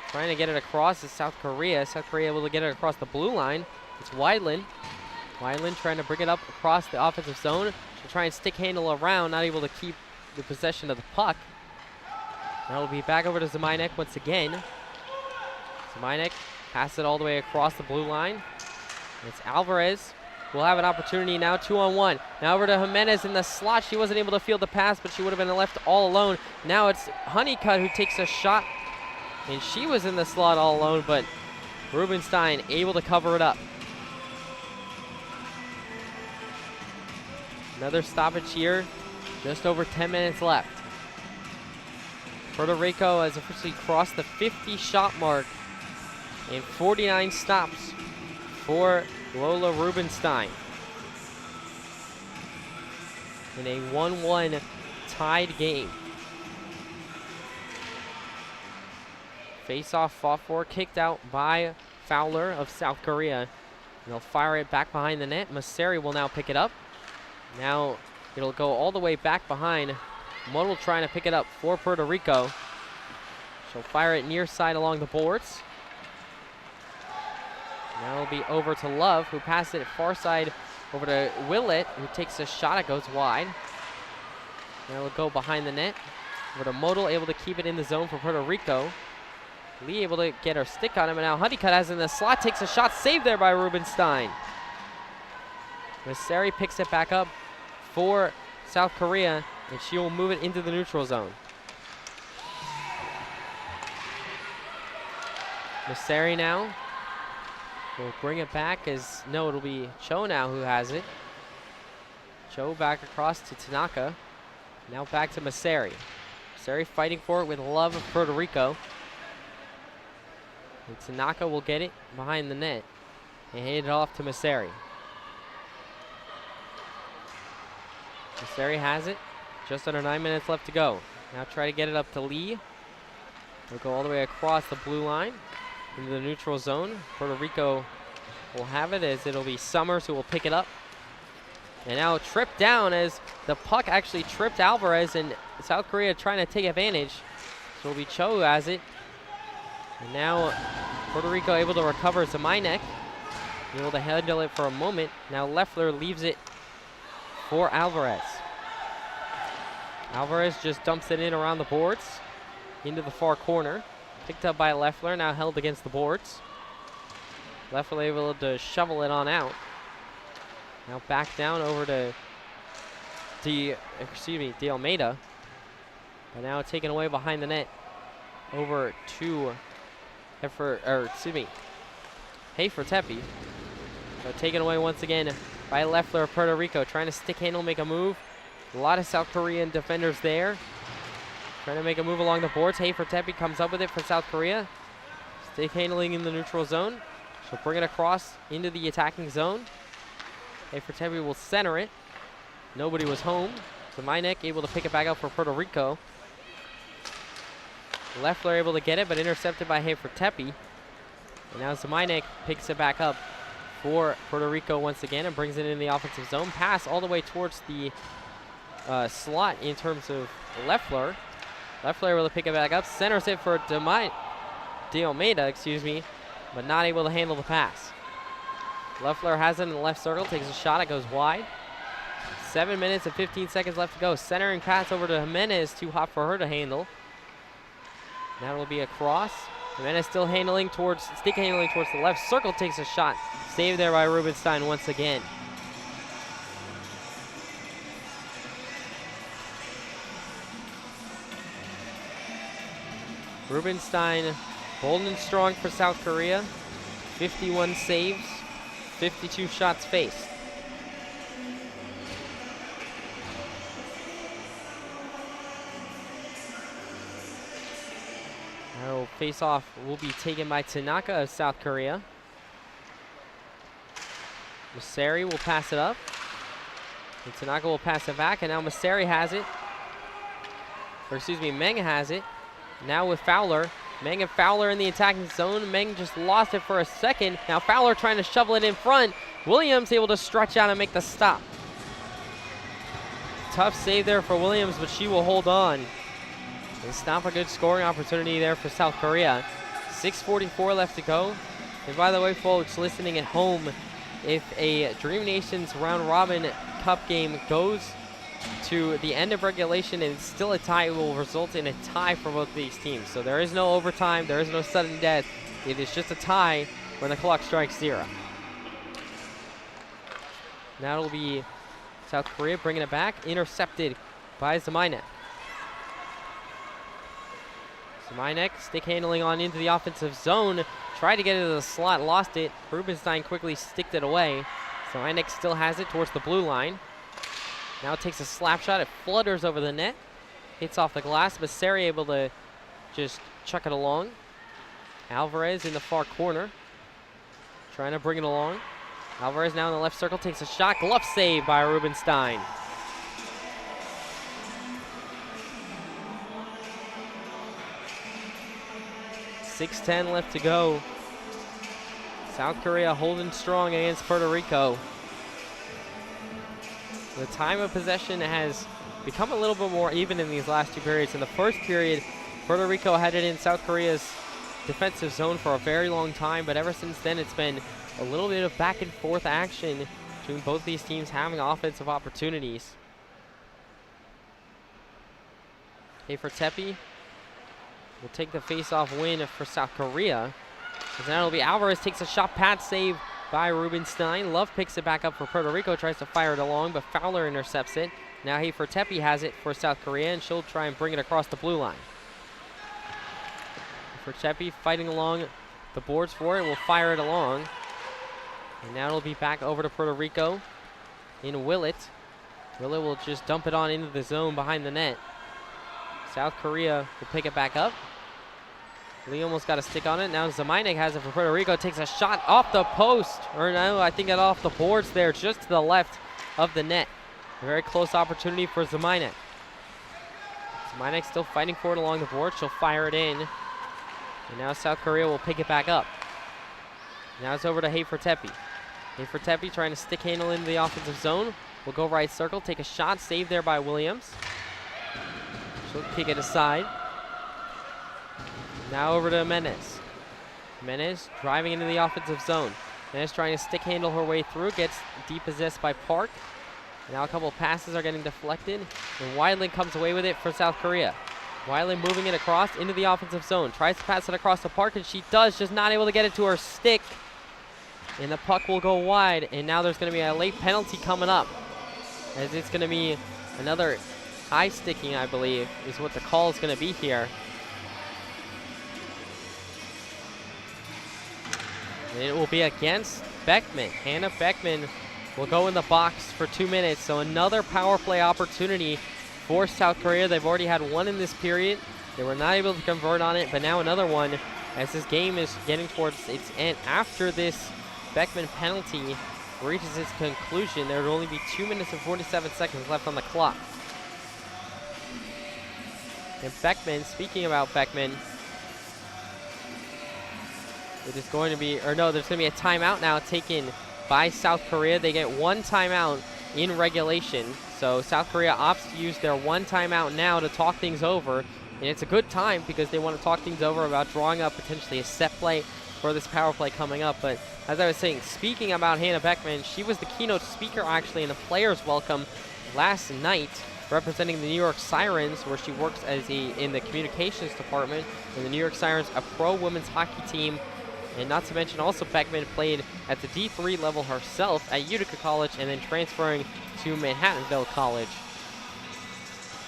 Speaker 1: Trying to get it across to South Korea. South Korea able to get it across the blue line. It's Weidland. Weidland trying to bring it up across the offensive zone to try and stick handle around, not able to keep the possession of the puck. Now it'll be back over to Zeminek once again. Zeminek passes it all the way across the blue line. It's Alvarez. We'll have an opportunity now, 2-on-1. Now over to Jimenez in the slot. She wasn't able to field the pass, but she would have been left all alone. Now it's Honeycutt who takes a shot, and she was in the slot all alone, but Rubenstein able to cover it up. Another stoppage here. Just over 10 minutes left. Puerto Rico has officially crossed the 50-shot mark and 49 stops for Lola Rubenstein in a 1-1 tied game. Face-off fought for, kicked out by Fowler of South Korea. And they'll fire it back behind the net. Maseri will now pick it up. Now it'll go all the way back behind. Modal trying to pick it up for Puerto Rico. She'll fire it near side along the boards. Now it'll be over to Love, who passed it far side over to Willett, who takes a shot. It goes wide. Now it'll go behind the net. Over to Modal, able to keep it in the zone for Puerto Rico. Lee able to get her stick on him, and now Honeycutt has it in the slot, takes a shot, saved there by Rubenstein. Maseri picks it back up for South Korea, and she will move it into the neutral zone. Maseri now will bring it back as, no, it'll be Cho now who has it. Cho back across to Tanaka. Now back to Maseri. Maseri fighting for it with Love of Puerto Rico. And Tanaka will get it behind the net and hand it off to Maseri. Maseri has it. Just under 9 minutes left to go. Now try to get it up to Lee. We'll go all the way across the blue line into the neutral zone. Puerto Rico will have it as it'll be Summers who will pick it up. And now tripped down as the puck actually tripped Alvarez, and South Korea trying to take advantage. So it'll be Cho who has it. And now Puerto Rico able to recover Zeminek. Able to handle it for a moment. Now Leffler leaves it for Alvarez. Alvarez just dumps it in around the boards into the far corner. Picked up by Leffler, now held against the boards. Leffler able to shovel it on out. Now back down over to De Almeida. But now taken away behind the net. Over to Tepe. So taken away once again by Leffler of Puerto Rico, trying to stick handle, make a move. A lot of South Korean defenders there. Trying to make a move along the boards. Tepe comes up with it for South Korea. Stick handling in the neutral zone. She'll bring it across into the attacking zone. Tepe will center it. Nobody was home. Zaminek able to pick it back up for Puerto Rico. Leffler able to get it, but intercepted by Tepe. And now Zaminek picks it back up for Puerto Rico once again and brings it in the offensive zone. Pass all the way towards the slot in terms of Leffler. Leffler able to pick it back up, centers it for De Almeida, but not able to handle the pass. Leffler has it in the left circle, takes a shot, it goes wide. 7 minutes and 15 seconds left to go. Centering pass over to Jimenez, too hot for her to handle. Now will be a cross. Jimenez still stick handling towards the left circle, takes a shot. Saved there by Rubenstein once again. Rubenstein, bold and strong for South Korea. 51 saves, 52 shots faced. Now face-off will be taken by Tanaka of South Korea. Masari will pass it up. And Tanaka will pass it back, and now Masari has it. Meng has it. Now with Fowler. Meng and Fowler in the attacking zone. Meng just lost it for a second. Now Fowler trying to shovel it in front. Williams able to stretch out and make the stop. Tough save there for Williams, but she will hold on. It's not a good scoring opportunity there for South Korea. 6:44 left to go. And by the way, folks listening at home, if a Dream Nations round robin cup game goes to the end of regulation and it's still a tie, it will result in a tie for both of these teams. So there is no overtime, there is no sudden death. It is just a tie when the clock strikes 0. Now it'll be South Korea bringing it back, intercepted by Zaminek. Zaminek stick handling on into the offensive zone, tried to get it to the slot, lost it. Rubenstein quickly sticked it away. Zaminek still has it towards the blue line. Now takes a slap shot, it flutters over the net, hits off the glass, but Sari able to just chuck it along. Alvarez in the far corner, trying to bring it along. Alvarez now in the left circle, takes a shot, glove save by Rubenstein. .6:10 left to go. South Korea holding strong against Puerto Rico. The time of possession has become a little bit more even in these last two periods. In the first period, Puerto Rico had it in South Korea's defensive zone for a very long time, but ever since then it's been a little bit of back and forth action between both these teams having offensive opportunities. Tepe will take the face-off win for South Korea. And now it'll be Alvarez takes a shot, pad save by Rubenstein. Love picks it back up for Puerto Rico, tries to fire it along, but Fowler intercepts it. Now Tepe has it for South Korea, and she'll try and bring it across the blue line. Tepe fighting along the boards for it, will fire it along. And now it'll be back over to Puerto Rico in Willett. Willett will just dump it on into the zone behind the net. South Korea will pick it back up. Lee almost got a stick on it. Now Zaminek has it for Puerto Rico. Takes a shot off the post. Or no, I think off the boards there, just to the left of the net. A very close opportunity for Zaminek. Zaminek still fighting for it along the board. She'll fire it in. And now South Korea will pick it back up. Now it's over to Tepe. Tepe trying to stick handle into the offensive zone. Will go right circle, take a shot, saved there by Williams. She'll kick it aside. Now over to Jimenez. Jimenez driving into the offensive zone. Jimenez trying to stick handle her way through, gets depossessed by Park. Now a couple of passes are getting deflected, and Weidling comes away with it for South Korea. Wiley moving it across into the offensive zone. Tries to pass it across the park, and she does. Just not able to get it to her stick. And the puck will go wide. And now there's going to be a late penalty coming up, as it's going to be another high sticking, I believe, is what the call is going to be here. And it will be against Beckman. Hannah Beckman will go in the box for 2 minutes. So another power play opportunity for South Korea. They've already had one in this period. They were not able to convert on it, but now another one as this game is getting towards its end. After this Beckman penalty reaches its conclusion, there will only be 2 minutes and 47 seconds left on the clock. And Beckman, speaking about Beckman, it is going to be, or no, there's going to be a timeout now taken by South Korea. They get one timeout in regulation. So South Korea opts to use their one timeout now to talk things over. And it's a good time because they want to talk things over about drawing up potentially a set play for this power play coming up. But as I was saying, speaking about Hannah Beckman, she was the keynote speaker actually in the Players Welcome last night, representing the New York Sirens, where she works as in the communications department. And the New York Sirens, a pro women's hockey team. And not to mention also Beckman played at the D3 level herself at Utica College and then transferring to Manhattanville College.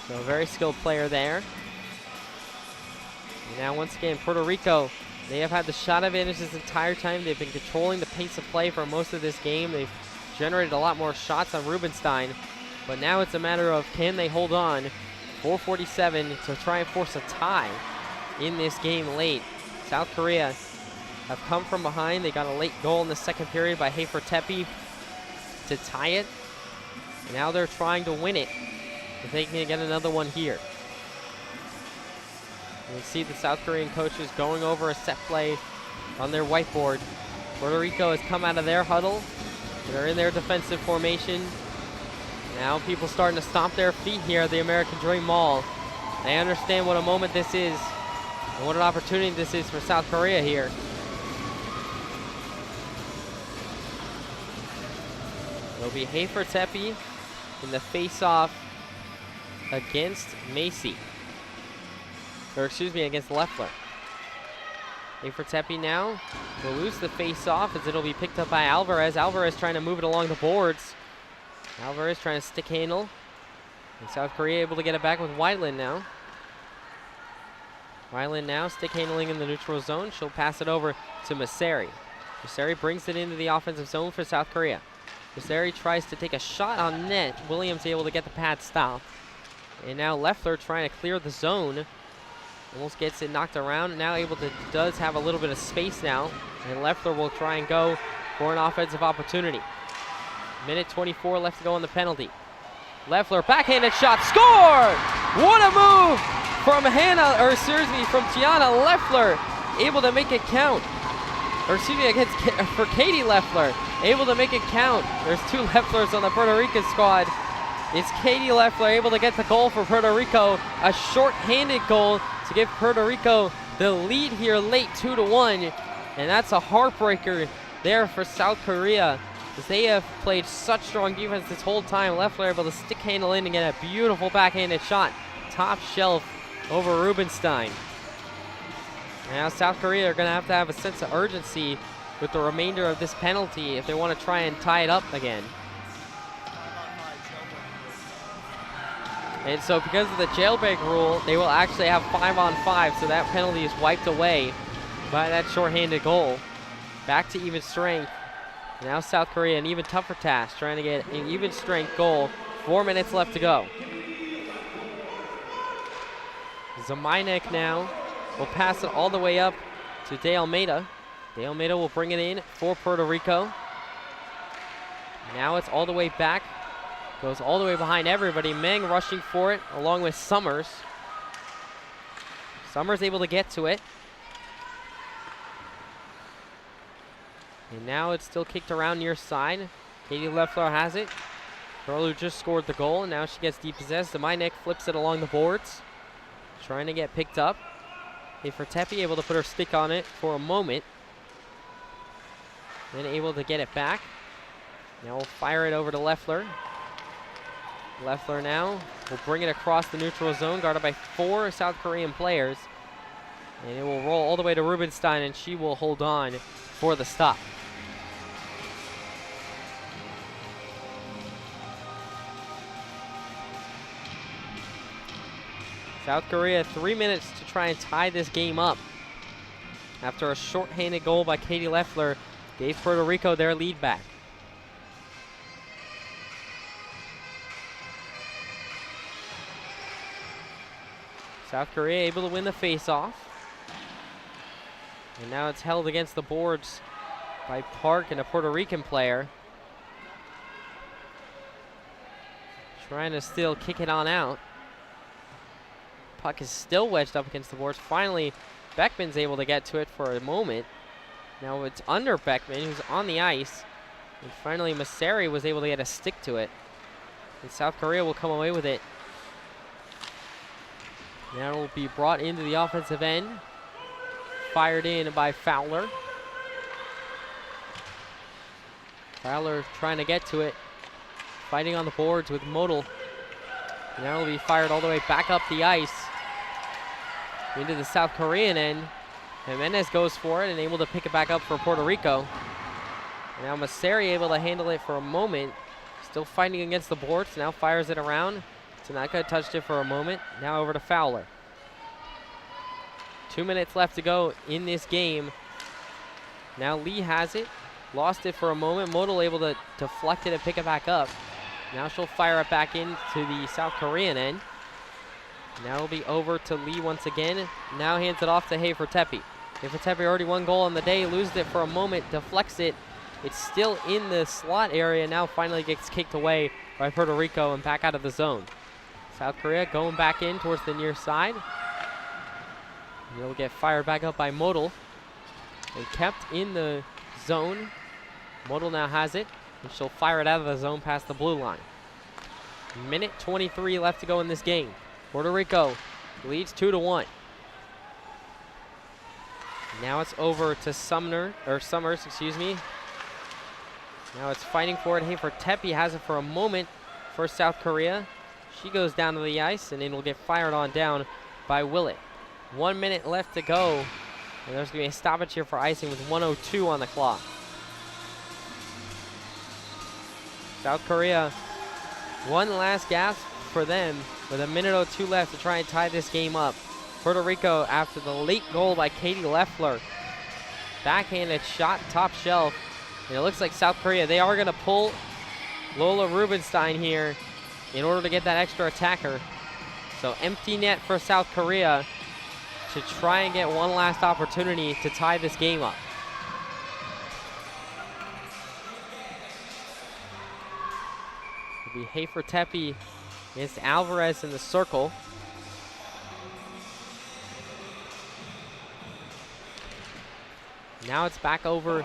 Speaker 1: So a very skilled player there. And now once again, Puerto Rico, they have had the shot advantage this entire time. They've been controlling the pace of play for most of this game. They've generated a lot more shots on Rubenstein. But now it's a matter of can they hold on 4:47 to try and force a tie in this game late. South Korea have come from behind. They got a late goal in the second period by Hafer Tepe to tie it. And now they're trying to win it if they can get another one here. You see the South Korean coaches going over a set play on their whiteboard. Puerto Rico has come out of their huddle. They're in their defensive formation. Now people starting to stomp their feet here at the American Dream Mall. They understand what a moment this is and what an opportunity this is for South Korea here. It'll be Hafer Tepe in the face-off against Macy. Or excuse me, against Leffler. Hafer Tepe now will lose the face-off as it'll be picked up by Alvarez. Alvarez trying to move it along the boards. Alvarez trying to stick handle. And South Korea able to get it back with Wyland now. Wyland now stick handling in the neutral zone. She'll pass it over to Maseri. Maseri brings it into the offensive zone for South Korea. Maseri tries to take a shot on net. Williams able to get the pad stop. And now Leffler trying to clear the zone. Almost gets it knocked around. Now able to, does have a little bit of space now. And Leffler will try and go for an offensive opportunity. Minute 24 left to go on the penalty. Leffler, backhanded shot, score! What a move from from Gianna Leffler. Able to make it count. Or excuse me, for Katie Leffler. Able to make it count. There's two Lefflers on the Puerto Rican squad. It's Katie Leffler able to get the goal for Puerto Rico. A short-handed goal to give Puerto Rico the lead here late 2-1. And that's a heartbreaker there for South Korea, as they have played such strong defense this whole time. Leffler able to stick handle in and get a beautiful backhanded shot. Top shelf over Rubenstein. Now South Korea are going to have a sense of urgency with the remainder of this penalty if they want to try and tie it up again. And so because of the jailbreak rule, they will actually have 5-on-5, so that penalty is wiped away by that shorthanded goal. Back to even strength. Now South Korea, an even tougher task, trying to get an even strength goal. 4 minutes left to go. Zamainek now will pass it all the way up to De Almeida. De Almeida will bring it in for Puerto Rico. Now it's all the way back. Goes all the way behind everybody. Meng rushing for it along with Summers. Summers able to get to it. And now it's still kicked around near side. Katie Leffler has it. Girl who just scored the goal, and now she gets depossessed. Zamainek flips it along the boards. Trying to get picked up. Hafer Tepe able to put her stick on it for a moment. Then able to get it back. Now we'll fire it over to Leffler. Leffler now will bring it across the neutral zone, guarded by 4 South Korean players. And it will roll all the way to Rubenstein, and she will hold on for the stop. South Korea 3 minutes to try and tie this game up. After a shorthanded goal by Katie Leffler gave Puerto Rico their lead back. South Korea able to win the face-off. And now it's held against the boards by Park and a Puerto Rican player. Trying to still kick it on out. Puck is still wedged up against the boards. Finally, Beckman's able to get to it for a moment. Now it's under Beckman, who's on the ice. And finally, Masseri was able to get a stick to it. And South Korea will come away with it. Now it will be brought into the offensive end. Fired in by Fowler. Fowler trying to get to it. Fighting on the boards with Modal. And now it will be fired all the way back up the ice. Into the South Korean end. Jimenez goes for it and able to pick it back up for Puerto Rico. And now Masseri able to handle it for a moment. Still fighting against the boards. Now fires it around. Tanaka touched it for a moment. Now over to Fowler. 2 minutes left to go in this game. Now Lee has it. Lost it for a moment. Modal able to deflect it and pick it back up. Now she'll fire it back into the South Korean end. Now it'll be over to Lee once again. Now hands it off to Hafer-Tepe. Hafer-Tepe already 1 goal on the day. Loses it for a moment. Deflects it. It's still in the slot area. Now finally gets kicked away by Puerto Rico and back out of the zone. South Korea going back in towards the near side. It'll get fired back up by Modal and kept in the zone. Modal now has it, and she'll fire it out of the zone past the blue line. Minute 23 left to go in this game. Puerto Rico leads 2-1. Now it's over to Summers, excuse me. Now it's fighting for it. Hafer-Tepe has it for a moment for South Korea. She goes down to the ice, and it will get fired on down by Willett. 1 minute left to go, and there's going to be a stoppage here for icing with 1:02 on the clock. South Korea, one last gasp for them with 1:02 left to try and tie this game up. Puerto Rico, after the late goal by Katie Leffler, backhanded shot top shelf, and it looks like South Korea, they are going to pull Lola Rubenstein here in order to get that extra attacker. So empty net for South Korea to try and get one last opportunity to tie this game up. It'll be Hafer-Tepe against Alvarez in the circle. Now it's back over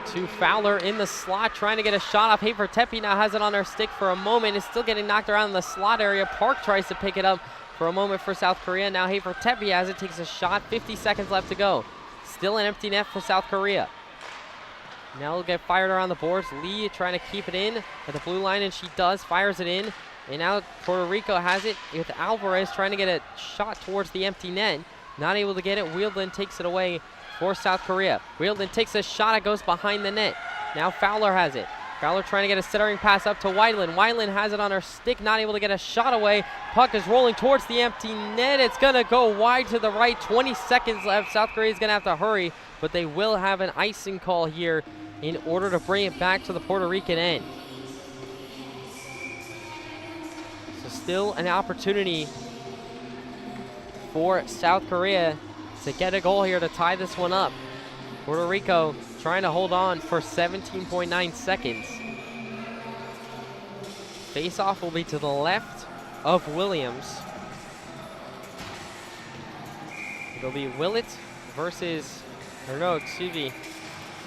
Speaker 1: to Fowler in the slot, trying to get a shot off. Hafer-Tepe now has it on her stick for a moment. It's still getting knocked around in the slot area. Park tries to pick it up for a moment for South Korea. Now Hafer-Tepe has it, takes a shot. 50 seconds left to go. Still an empty net for South Korea. Now it'll get fired around the boards. Lee trying to keep it in at the blue line, and she does, fires it in. And now Puerto Rico has it with Alvarez trying to get a shot towards the empty net. Not able to get it. Wheeldon takes it away for South Korea. Wheeldon takes a shot. It goes behind the net. Now Fowler has it. Fowler trying to get a centering pass up to Weiland. Weiland has it on her stick, not able to get a shot away. Puck is rolling towards the empty net. It's going to go wide to the right. 20 seconds left. South Korea is going to have to hurry, but they will have an icing call here in order to bring it back to the Puerto Rican end. So still an opportunity for South Korea to get a goal here to tie this one up. Puerto Rico trying to hold on for 17.9 seconds. Face-off will be to the left of Williams. It'll be Willett versus, or no, excuse me.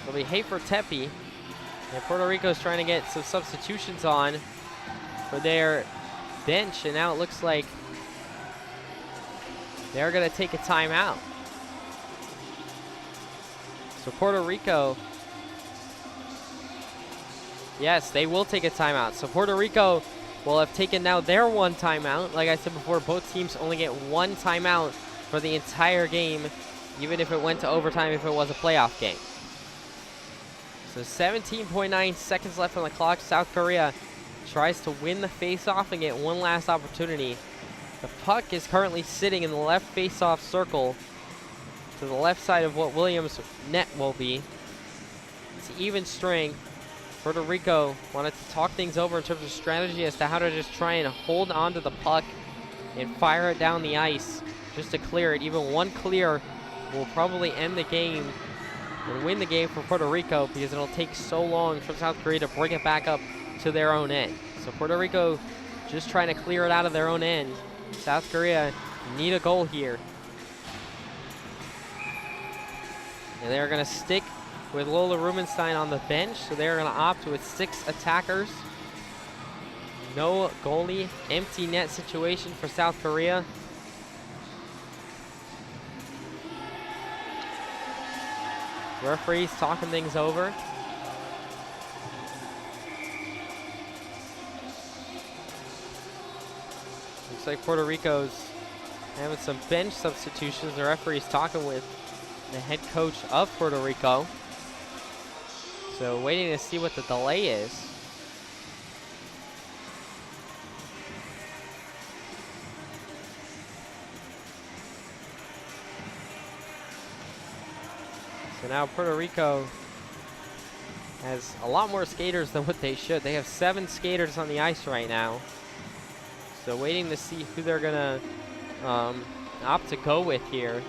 Speaker 1: It'll be Hafer-Tepe. And Puerto Rico's trying to get some substitutions on for their bench, and now it looks like they're going to take a timeout. So Puerto Rico, yes, they will take a timeout. So Puerto Rico will have taken now their one timeout. Like I said before, both teams only get one timeout for the entire game, even if it went to overtime, if it was a playoff game. So 17.9 seconds left on the clock. South Korea tries to win the face-off and get one last opportunity. The puck is currently sitting in the left face-off circle to the left side of what Williams' net will be. It's even strength. Puerto Rico wanted to talk things over in terms of strategy as to how to just try and hold on to the puck and fire it down the ice just to clear it. Even one clear will probably end the game and win the game for Puerto Rico, because it'll take so long for South Korea to bring it back up to their own end. So Puerto Rico just trying to clear it out of their own end. South Korea need a goal here. And they're going to stick with Lola Rubenstein on the bench, so they're going to opt with 6 attackers. No goalie, empty net situation for South Korea. Referees talking things over. Looks like Puerto Rico's having some bench substitutions. The referee's talking with the head coach of Puerto Rico. So waiting to see what the delay is. So now Puerto Rico has a lot more skaters than what they should. They have 7 skaters on the ice right now. So waiting to see who they're gonna opt to go with here.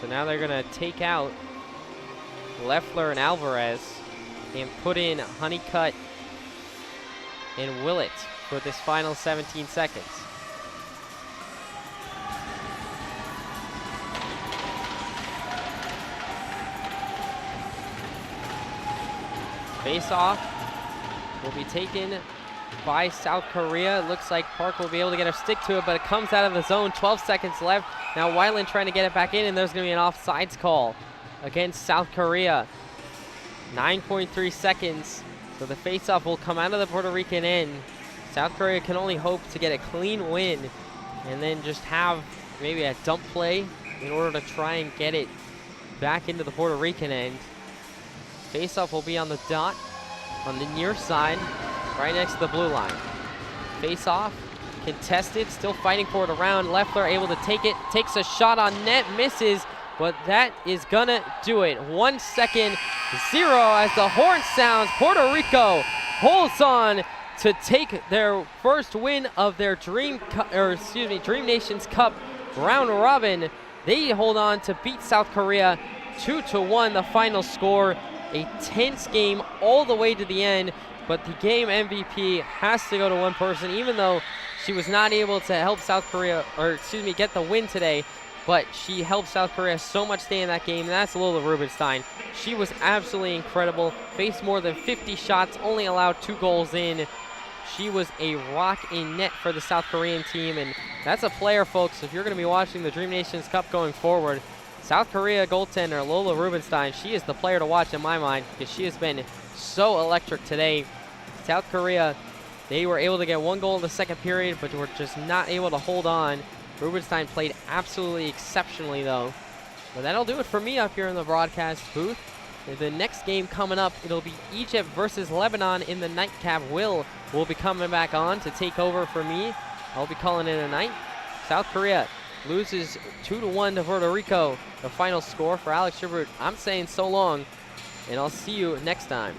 Speaker 1: So now they're gonna take out Leffler and Alvarez and put in Honeycutt and Willett for this final 17 seconds. Face-off will be taken by South Korea. It looks like Park will be able to get a stick to it, but it comes out of the zone. 12 seconds left. Now Weiland trying to get it back in, and there's going to be an offsides call against South Korea. 9.3 seconds. So the face-off will come out of the Puerto Rican end. South Korea can only hope to get a clean win and then just have maybe a dump play in order to try and get it back into the Puerto Rican end. Face-off will be on the dot, on the near side, right next to the blue line. Face-off, contested, still fighting for it around. Leffler able to take it, takes a shot on net, misses, but that is gonna do it. 1 second, 0 as the horn sounds. Puerto Rico holds on to take their first win of their Dream Nations Cup round robin. They hold on to beat South Korea 2-1, the final score. A tense game all the way to the end, but the game MVP has to go to one person, even though she was not able to help South Korea, get the win today, but she helped South Korea so much stay in that game, and that's Lola Rubenstein. She was absolutely incredible, faced more than 50 shots, only allowed 2 goals in. She was a rock in net for the South Korean team, and that's a player, folks. If you're going to be watching the Dream Nations Cup going forward, South Korea goaltender Lola Rubenstein, she is the player to watch in my mind, because she has been so electric today. South Korea, they were able to get 1 goal in the second period, but were just not able to hold on. Rubenstein played absolutely exceptionally, though. But that'll do it for me up here in the broadcast booth. The next game coming up, it'll be Egypt versus Lebanon in the nightcap. Will be coming back on to take over for me. I'll be calling it a night. South Korea loses 2-1 to Puerto Rico. The final score for Alex Schubert. I'm saying so long, and I'll see you next time.